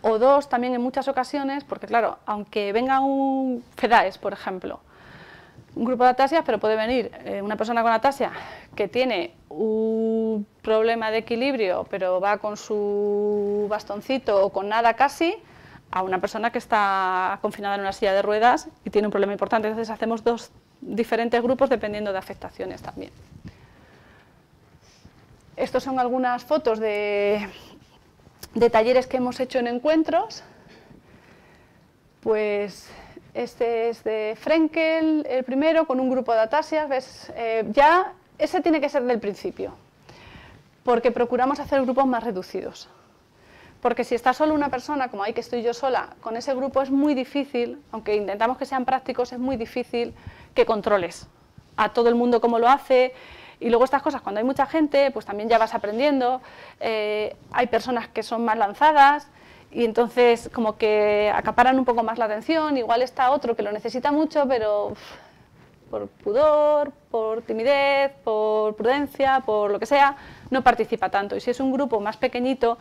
o dos también en muchas ocasiones, porque claro, aunque venga un FEDAES, por ejemplo, un grupo de atasias, pero puede venir una persona con atasia que tiene un problema de equilibrio, pero va con su bastoncito o con nada casi, a una persona que está confinada en una silla de ruedas y tiene un problema importante. Entonces hacemos dos diferentes grupos dependiendo de afectaciones también. Estos son algunas fotos de talleres que hemos hecho en encuentros. Pues este es de Frenkel, el primero, con un grupo de atasias. ¿Ves? Ya ese tiene que ser del principio, porque procuramos hacer grupos más reducidos. Porque si está solo una persona, como ahí que estoy yo sola, con ese grupo es muy difícil, aunque intentamos que sean prácticos, es muy difícil que controles a todo el mundo cómo lo hace. Y luego estas cosas, cuando hay mucha gente, pues también ya vas aprendiendo. Hay personas que son más lanzadas y entonces como que acaparan un poco más la atención. Igual está otro que lo necesita mucho, pero por pudor, por timidez, por prudencia, por lo que sea, no participa tanto. Y si es un grupo más pequeñito,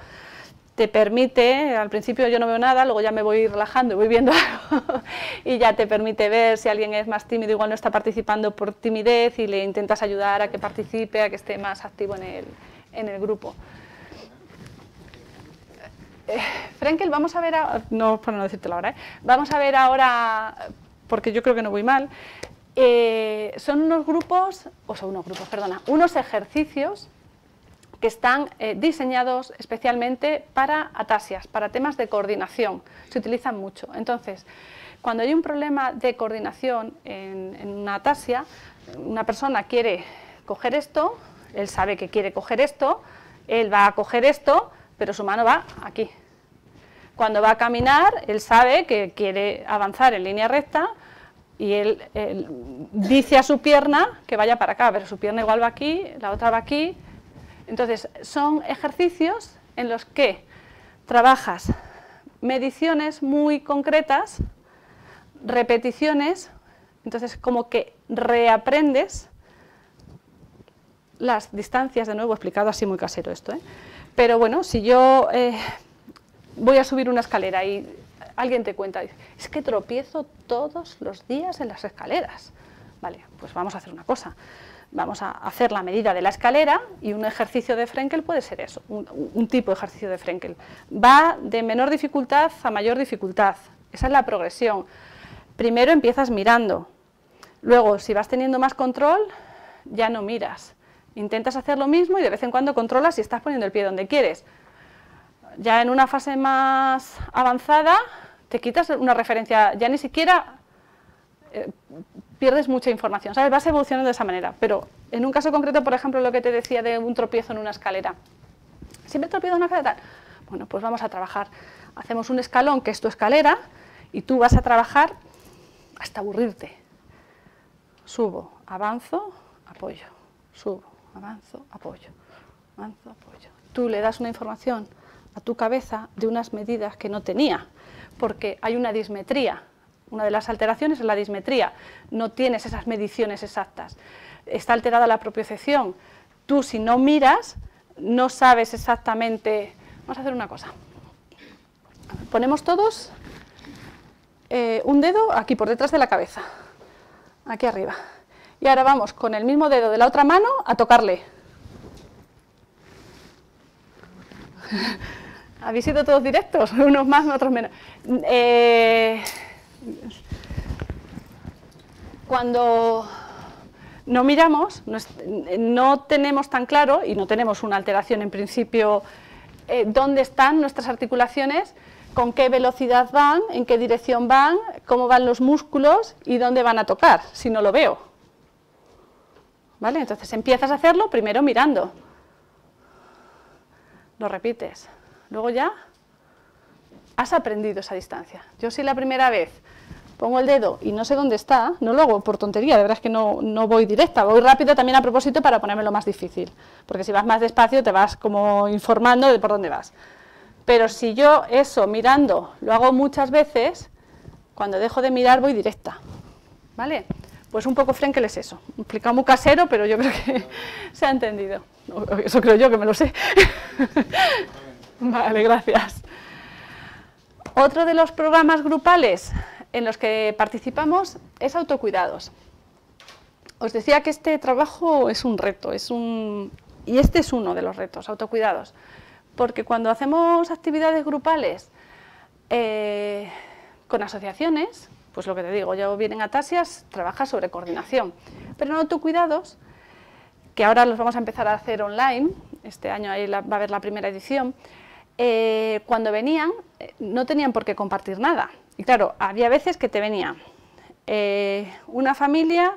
te permite, al principio yo no veo nada, luego ya me voy relajando y voy viendo algo y ya te permite ver si alguien es más tímido, igual no está participando por timidez, y le intentas ayudar a que participe, a que esté más activo en el grupo. Frenkel, vamos a ver, no para no decírtelo ahora, vamos a ver ahora, porque yo creo que no voy mal, son unos ejercicios que están diseñados especialmente para atasias, para temas de coordinación, se utilizan mucho. Entonces, cuando hay un problema de coordinación en una atasia, una persona quiere coger esto, él sabe que quiere coger esto, él va a coger esto, pero su mano va aquí. Cuando va a caminar, él sabe que quiere avanzar en línea recta y él dice a su pierna que vaya para acá, pero su pierna igual va aquí, la otra va aquí. Entonces, son ejercicios en los que trabajas mediciones muy concretas, repeticiones, entonces como que reaprendes las distancias, de nuevo explicado así muy casero esto, pero bueno, si yo voy a subir una escalera y alguien te cuenta, es que tropiezo todos los días en las escaleras, vale, pues vamos a hacer una cosa. Vamos a hacer la medida de la escalera y un ejercicio de Frenkel puede ser eso, un tipo de ejercicio de Frenkel. Va de menor dificultad a mayor dificultad, esa es la progresión. Primero empiezas mirando, luego si vas teniendo más control, ya no miras. Intentas hacer lo mismo y de vez en cuando controlas y estás poniendo el pie donde quieres. Ya en una fase más avanzada te quitas una referencia, ya ni siquiera pierdes mucha información, ¿sabes? Vas evolucionando de esa manera, pero en un caso concreto, por ejemplo, lo que te decía de un tropiezo en una escalera, ¿siempre tropiezo en una escalera? Bueno, pues vamos a trabajar, hacemos un escalón que es tu escalera y tú vas a trabajar hasta aburrirte, subo, avanzo, apoyo, subo, avanzo, apoyo, avanzo, apoyo. Tú le das una información a tu cabeza de unas medidas que no tenía, porque hay una dismetría. Una de las alteraciones es la dismetría, no tienes esas mediciones exactas. Está alterada la propiocepción. Tú, si no miras, no sabes exactamente. Vamos a hacer una cosa. Ponemos todos un dedo aquí por detrás de la cabeza, aquí arriba. Y ahora vamos con el mismo dedo de la otra mano a tocarle. ¿Habéis sido todos directos? Unos más, otros menos. Cuando no miramos, no tenemos tan claro, y no tenemos una alteración en principio, dónde están nuestras articulaciones, con qué velocidad van, en qué dirección van, cómo van los músculos y dónde van a tocar, si no lo veo. ¿Vale? Entonces empiezas a hacerlo primero mirando. Lo repites. Luego ya has aprendido esa distancia. Yo si la primera vez pongo el dedo y no sé dónde está, no lo hago por tontería, de verdad es que no voy directa, voy rápido también a propósito para ponérmelo más difícil, porque si vas más despacio te vas como informando de por dónde vas. Pero si yo eso mirando lo hago muchas veces, cuando dejo de mirar voy directa, ¿vale? Pues un poco Frenkel es eso, explicado muy casero, pero yo creo que se ha entendido. Eso creo yo que me lo sé. Vale, gracias. Otro de los programas grupales en los que participamos es autocuidados. Os decía que este trabajo es un reto, y este es uno de los retos, autocuidados, porque cuando hacemos actividades grupales con asociaciones, pues lo que te digo, yo vienen a Atasias, trabaja sobre coordinación, pero en autocuidados, que ahora los vamos a empezar a hacer online, este año ahí va a haber la primera edición, cuando venían no tenían por qué compartir nada. Y claro, había veces que te venía una familia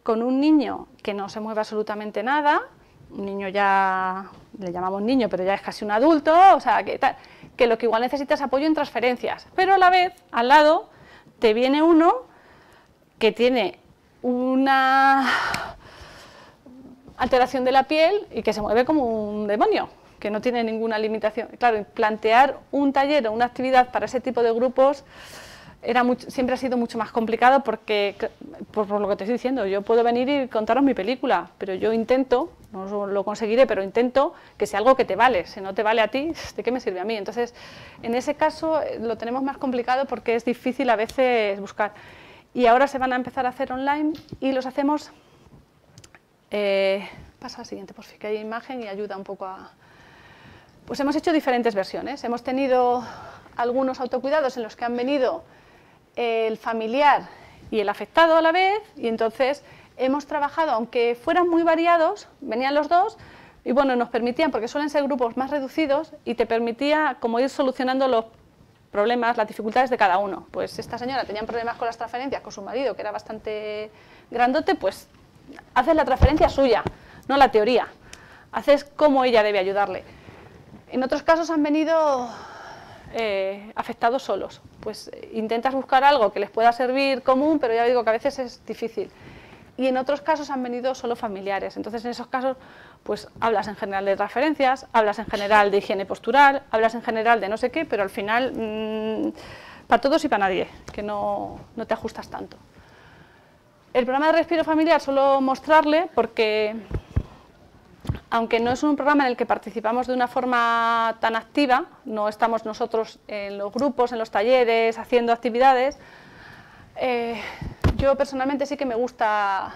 con un niño que no se mueve absolutamente nada, un niño ya, le llamamos niño, pero ya es casi un adulto, o sea, que lo que igual necesita es apoyo en transferencias, pero a la vez, al lado, te viene uno que tiene una alteración de la piel y que se mueve como un demonio, que no tiene ninguna limitación. Claro, plantear un taller o una actividad para ese tipo de grupos siempre ha sido mucho más complicado porque, por lo que te estoy diciendo, yo puedo venir y contaros mi película, pero yo intento, no lo conseguiré, pero intento que sea algo que te vale. Si no te vale a ti, ¿de qué me sirve a mí? Entonces, en ese caso lo tenemos más complicado porque es difícil a veces buscar. Y ahora se van a empezar a hacer online y los hacemos... pasa al siguiente, por fin, que hay imagen y ayuda un poco a... Pues hemos hecho diferentes versiones. Hemos tenido algunos autocuidados en los que han venido el familiar y el afectado a la vez, y entonces hemos trabajado, aunque fueran muy variados, venían los dos, y bueno, nos permitían, porque suelen ser grupos más reducidos, y te permitía como ir solucionando los problemas, las dificultades de cada uno. Pues esta señora tenía problemas con las transferencias, con su marido, que era bastante grandote, pues haces la transferencia suya, no la teoría, haces cómo ella debe ayudarle. En otros casos han venido afectados solos, pues intentas buscar algo que les pueda servir común, pero ya digo que a veces es difícil. Y en otros casos han venido solo familiares, entonces en esos casos pues hablas en general de transferencias, hablas en general de higiene postural, hablas en general de no sé qué, pero al final para todos y para nadie, que no te ajustas tanto. El programa de respiro familiar suelo mostrarle porque, aunque no es un programa en el que participamos de una forma tan activa, no estamos nosotros en los grupos, en los talleres, haciendo actividades, yo personalmente sí que me gusta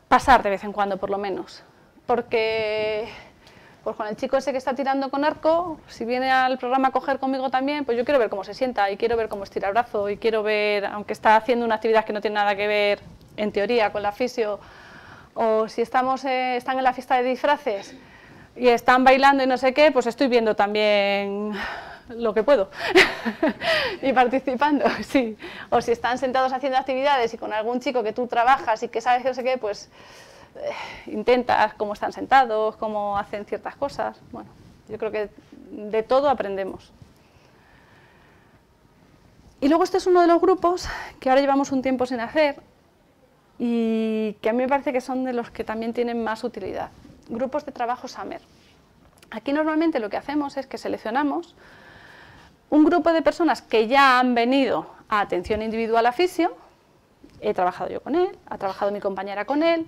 pasar de vez en cuando, por lo menos, porque pues con el chico ese que está tirando con arco, si viene al programa a coger conmigo también, pues yo quiero ver cómo se sienta y quiero ver cómo estira el brazo y quiero ver, aunque está haciendo una actividad que no tiene nada que ver, en teoría, con la fisio, o si están en la fiesta de disfraces y están bailando y no sé qué, pues estoy viendo también lo que puedo y participando, sí. O si están sentados haciendo actividades y con algún chico que tú trabajas y que sabes que no sé qué, pues intentas cómo están sentados, cómo hacen ciertas cosas. Bueno, yo creo que de todo aprendemos. Y luego este es uno de los grupos que ahora llevamos un tiempo sin hacer, y que a mí me parece que son de los que también tienen más utilidad. Grupos de trabajo SAMER. Aquí normalmente lo que hacemos es que seleccionamos un grupo de personas que ya han venido a atención individual a fisio, he trabajado yo con él, ha trabajado mi compañera con él,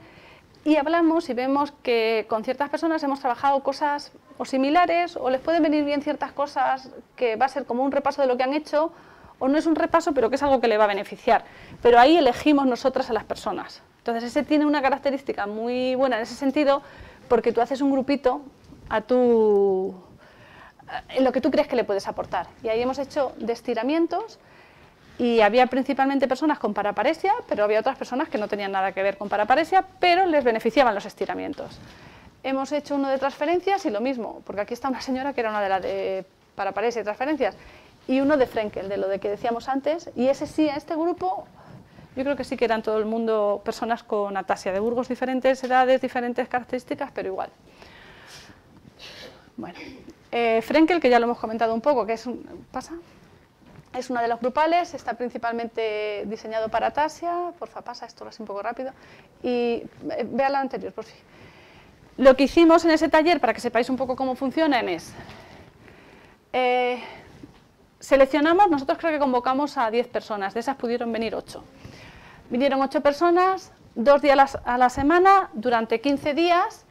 y hablamos y vemos que con ciertas personas hemos trabajado cosas o similares, o les pueden venir bien ciertas cosas que va a ser como un repaso de lo que han hecho, o no es un repaso, pero que es algo que le va a beneficiar. Pero ahí elegimos nosotras a las personas. Entonces ese tiene una característica muy buena en ese sentido, porque tú haces un grupito en lo que tú crees que le puedes aportar. Y ahí hemos hecho de estiramientos, y había principalmente personas con paraparesia, pero había otras personas que no tenían nada que ver con paraparesia, pero les beneficiaban los estiramientos. Hemos hecho uno de transferencias y lo mismo, porque aquí está una señora que era una de las de paraparesia y transferencias, y uno de Frenkel, de lo de que decíamos antes, y ese sí, a este grupo, yo creo que sí que eran todo el mundo personas con ataxia de Burgos, diferentes edades, diferentes características, pero igual. Bueno, Frenkel, que ya lo hemos comentado un poco, que es es una de los grupales, está principalmente diseñado para ataxia. Porfa, pasa esto así un poco rápido, y vea la anterior, por fin. Lo que hicimos en ese taller, para que sepáis un poco cómo funcionan, es seleccionamos, nosotros creo que convocamos a 10 personas, de esas pudieron venir 8. Vinieron 8 personas, 2 días a la semana, durante 15 días,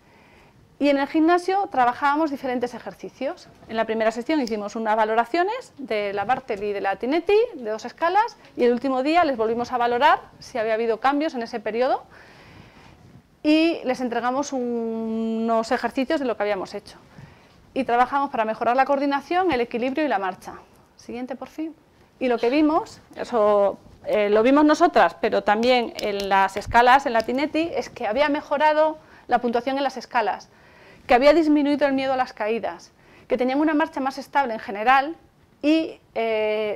y en el gimnasio trabajábamos diferentes ejercicios. En la primera sesión hicimos unas valoraciones de la Bartel y de la Tinetti, de 2 escalas, y el último día les volvimos a valorar si había habido cambios en ese periodo, y les entregamos unos ejercicios de lo que habíamos hecho. Y trabajamos para mejorar la coordinación, el equilibrio y la marcha. Siguiente, por fin. Y lo que vimos, eso lo vimos nosotras, pero también en las escalas, en la Tinetti, es que había mejorado la puntuación en las escalas, que había disminuido el miedo a las caídas, que tenían una marcha más estable en general, y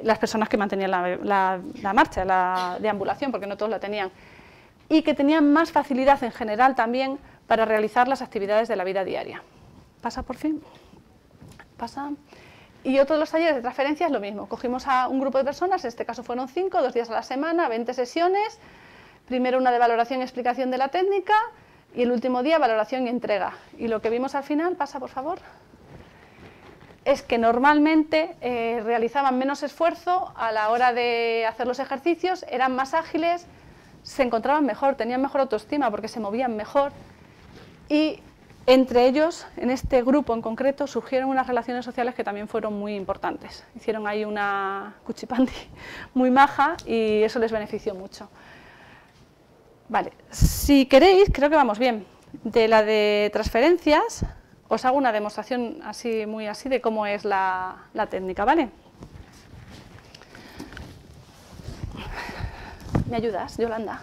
las personas que mantenían la marcha, la deambulación, porque no todos la tenían, y que tenían más facilidad en general también para realizar las actividades de la vida diaria. Pasa, por fin. Pasa. Y otro de los talleres de transferencia es lo mismo. Cogimos a un grupo de personas, en este caso fueron 5, 2 días a la semana, 20 sesiones. Primero una de valoración y explicación de la técnica, y el último día valoración y entrega. Y lo que vimos al final, pasa por favor, es que normalmente realizaban menos esfuerzo a la hora de hacer los ejercicios, eran más ágiles, se encontraban mejor, tenían mejor autoestima porque se movían mejor, y entre ellos, en este grupo en concreto, surgieron unas relaciones sociales que también fueron muy importantes. Hicieron ahí una cuchipandi muy maja y eso les benefició mucho. Vale, si queréis, creo que vamos bien. De la de transferencias, os hago una demostración así, muy así, de cómo es la técnica, ¿vale? ¿Me ayudas, Yolanda?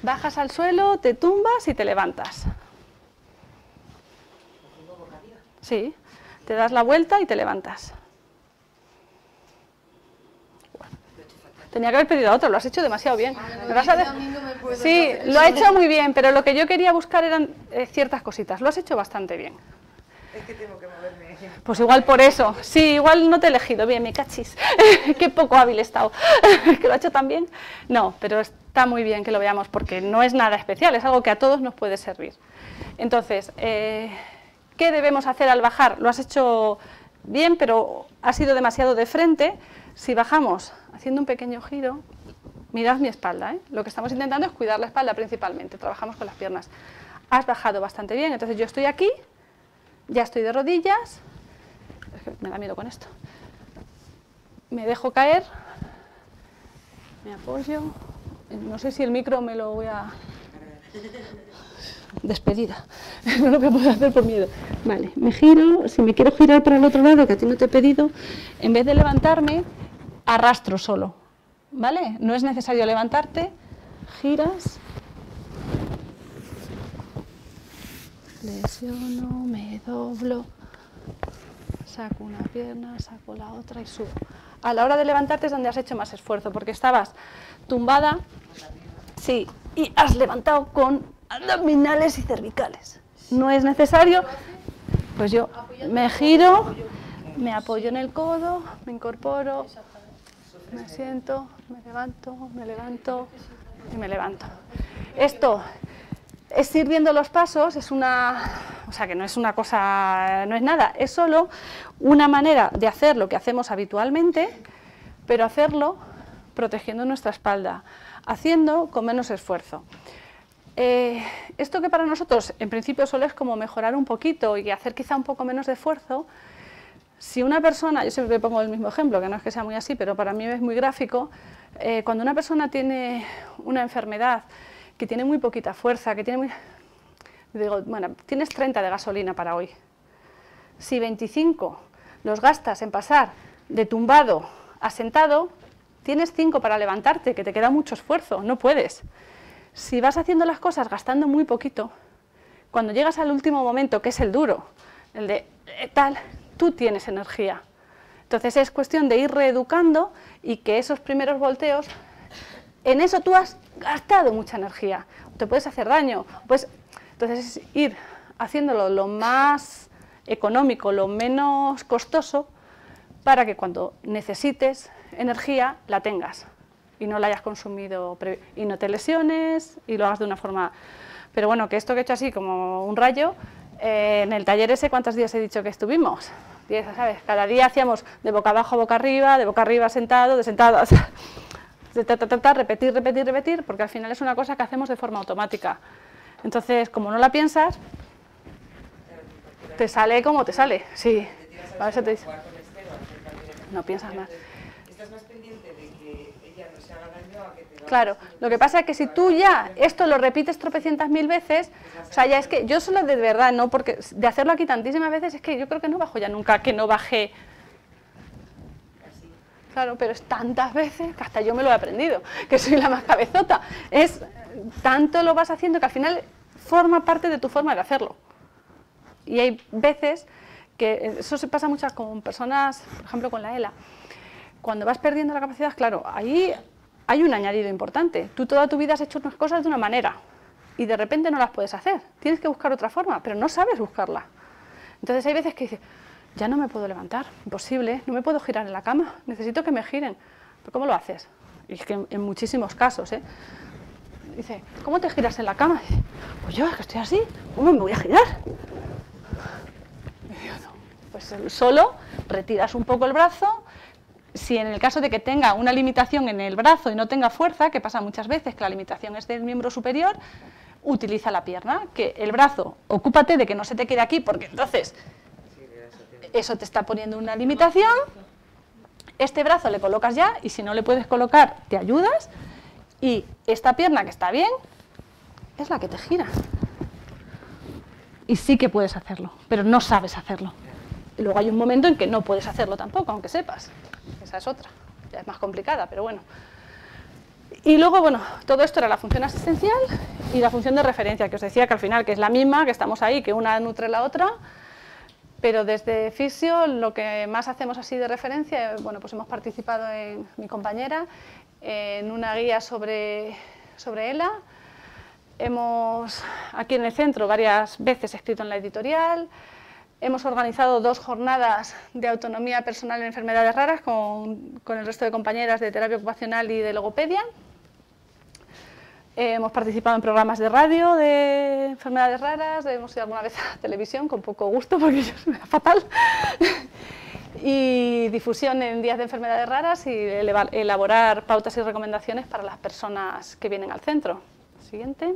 Bajas al suelo, te tumbas y te levantas. Sí, te das la vuelta y te levantas. Tenía que haber pedido a otro, lo has hecho demasiado bien. Sí, lo ha hecho muy bien, pero lo que yo quería buscar eran ciertas cositas. Lo has hecho bastante bien. Es que tengo que moverme. Pues igual por eso. Sí, igual no te he elegido. Bien, me cachis. Qué poco hábil he estado. ¿Que lo ha hecho tan bien? No, pero está muy bien que lo veamos porque no es nada especial, es algo que a todos nos puede servir. Entonces, ¿qué debemos hacer al bajar? Lo has hecho bien, pero ha sido demasiado de frente. Si bajamos haciendo un pequeño giro, mirad mi espalda, ¿eh? Lo que estamos intentando es cuidar la espalda principalmente, trabajamos con las piernas. Has bajado bastante bien, entonces yo estoy aquí, ya estoy de rodillas, es que me da miedo con esto, me dejo caer, me apoyo, no sé si el micro me lo voy a... Despedida, no lo voy a poder hacer por miedo. Vale, me giro, si me quiero girar para el otro lado, que a ti no te he pedido, en vez de levantarme, arrastro solo, ¿vale? No es necesario levantarte, giras, flexiono, me doblo, saco una pierna, saco la otra y subo. A la hora de levantarte es donde has hecho más esfuerzo, porque estabas tumbada, sí, y has levantado con abdominales y cervicales. No es necesario, pues yo me giro, me apoyo en el codo, me incorporo, me siento, me levanto y me levanto. Esto es ir viendo los pasos, es o sea que no es una cosa, no es nada, es solo una manera de hacer lo que hacemos habitualmente, pero hacerlo protegiendo nuestra espalda, haciendo con menos esfuerzo. Esto que para nosotros en principio solo es como mejorar un poquito y hacer quizá un poco menos de esfuerzo, si una persona, yo siempre pongo el mismo ejemplo, que no es que sea muy así, pero para mí es muy gráfico, cuando una persona tiene una enfermedad que tiene muy poquita fuerza, que tiene digo, bueno, tienes 30 de gasolina para hoy, si 25 los gastas en pasar de tumbado a sentado, tienes 5 para levantarte, que te queda mucho esfuerzo, no puedes. Si vas haciendo las cosas gastando muy poquito, cuando llegas al último momento, que es el duro, el de tal, tú tienes energía. Entonces es cuestión de ir reeducando y que esos primeros volteos, en eso tú has gastado mucha energía, te puedes hacer daño. Pues, entonces es ir haciéndolo lo más económico, lo menos costoso, para que cuando necesites energía la tengas y no la hayas consumido y no te lesiones y lo hagas de una forma... Pero bueno, que esto que he hecho así como un rayo, en el taller ese, ¿cuántos días he dicho que estuvimos? 10, ¿sabes? Cada día hacíamos de boca abajo a boca arriba, de boca arriba sentado, de sentado, repetir, porque al final es una cosa que hacemos de forma automática. Entonces, como no la piensas, te sale como te sale. Sí, a veces te dice, no piensas más. Estás más pendiente de que ella no se haga daño a que te lo Claro, lo que pasa es que si tú ya esto lo repites tropecientas mil veces, o sea, ya es que yo solo de verdad, no, porque de hacerlo aquí tantísimas veces es que yo creo que no bajo ya nunca, que no bajé. Claro, pero es tantas veces que hasta yo me lo he aprendido, que soy la más cabezota. Es tanto lo vas haciendo que al final forma parte de tu forma de hacerlo. Y hay veces que eso se pasa mucho con personas, por ejemplo con la ELA. Cuando vas perdiendo la capacidad, claro, ahí hay un añadido importante. Tú toda tu vida has hecho unas cosas de una manera y de repente no las puedes hacer. Tienes que buscar otra forma, pero no sabes buscarla. Entonces hay veces que dices, ya no me puedo levantar, imposible, no me puedo girar en la cama, necesito que me giren. ¿Pero cómo lo haces? Y es que en muchísimos casos, dice, ¿cómo te giras en la cama? Y dice, pues yo, es que estoy así, ¿cómo me voy a girar? Y digo, no. Pues solo retiras un poco el brazo. Si en el caso de que tenga una limitación en el brazo y no tenga fuerza, que pasa muchas veces que la limitación es del miembro superior, utiliza la pierna, que el brazo, ocúpate de que no se te quede aquí, porque entonces eso te está poniendo una limitación. Este brazo le colocas ya, y si no le puedes colocar, te ayudas, y esta pierna que está bien, es la que te gira. Y sí que puedes hacerlo, pero no sabes hacerlo. Y luego hay un momento en que no puedes hacerlo tampoco, aunque sepas. Esa es otra, ya es más complicada, pero bueno. Y luego, bueno, todo esto era la función asistencial y la función de referencia, que os decía que al final, que es la misma, que estamos ahí, que una nutre la otra, pero desde Fisio lo que más hacemos así de referencia, bueno, pues hemos participado en mi compañera, en una guía sobre ELA, hemos aquí en el centro varias veces escrito en la editorial. Hemos organizado 2 jornadas de autonomía personal en enfermedades raras con el resto de compañeras de terapia ocupacional y de logopedia. Hemos participado en programas de radio de enfermedades raras, hemos ido alguna vez a televisión con poco gusto porque yo se me da fatal. Y difusión en días de enfermedades raras y elaborar pautas y recomendaciones para las personas que vienen al centro. Siguiente.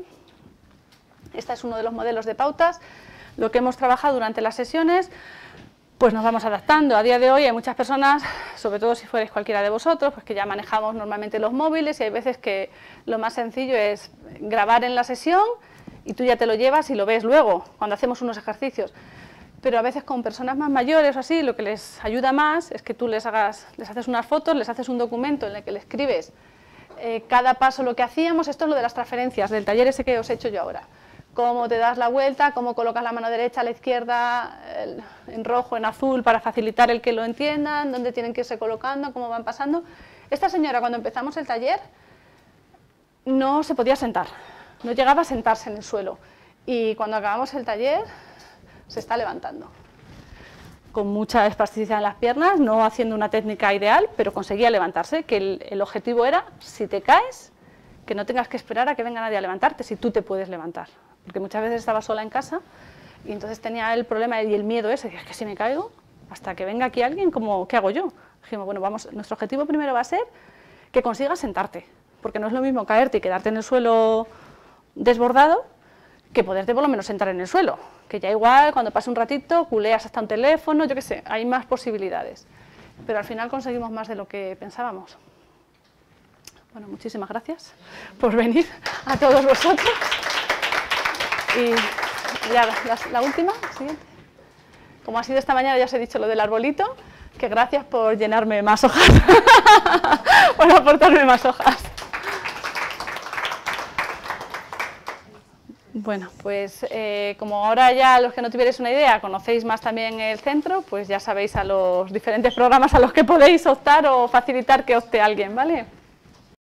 Este es uno de los modelos de pautas. Lo que hemos trabajado durante las sesiones, pues nos vamos adaptando. A día de hoy hay muchas personas, sobre todo si fuerais cualquiera de vosotros, pues que ya manejamos normalmente los móviles y hay veces que lo más sencillo es grabar en la sesión y tú ya te lo llevas y lo ves luego, cuando hacemos unos ejercicios. Pero a veces con personas más mayores o así, lo que les ayuda más es que tú les haces unas fotos, les haces un documento en el que le escribes cada paso lo que hacíamos. Esto es lo de las transferencias del taller ese que os he hecho yo ahora. Cómo te das la vuelta, cómo colocas la mano derecha a la izquierda, en rojo, en azul, para facilitar el que lo entiendan, dónde tienen que irse colocando, cómo van pasando. Esta señora, cuando empezamos el taller, no se podía sentar, no llegaba a sentarse en el suelo. Y cuando acabamos el taller, se está levantando. con mucha espasticidad en las piernas, no haciendo una técnica ideal, pero conseguía levantarse, que el objetivo era, si te caes, que no tengas que esperar a que venga nadie a levantarte, si tú te puedes levantar. Porque muchas veces estaba sola en casa y entonces tenía el problema y el miedo ese, es que si me caigo, hasta que venga aquí alguien, ¿qué hago yo? Dijimos, bueno, nuestro objetivo primero va a ser que consigas sentarte, porque no es lo mismo caerte y quedarte en el suelo desbordado, que poderte por lo menos sentar en el suelo, que ya igual cuando pase un ratito culeas hasta un teléfono, yo qué sé, hay más posibilidades, pero al final conseguimos más de lo que pensábamos. Bueno, muchísimas gracias por venir a todos vosotros. Y ya la última, siguiente. Como ha sido esta mañana, ya os he dicho lo del arbolito, que gracias por llenarme más hojas, por aportarme más hojas. Bueno, pues como ahora ya los que no tuvierais una idea conocéis más también el centro, pues ya sabéis a los diferentes programas a los que podéis optar o facilitar que opte alguien, ¿vale?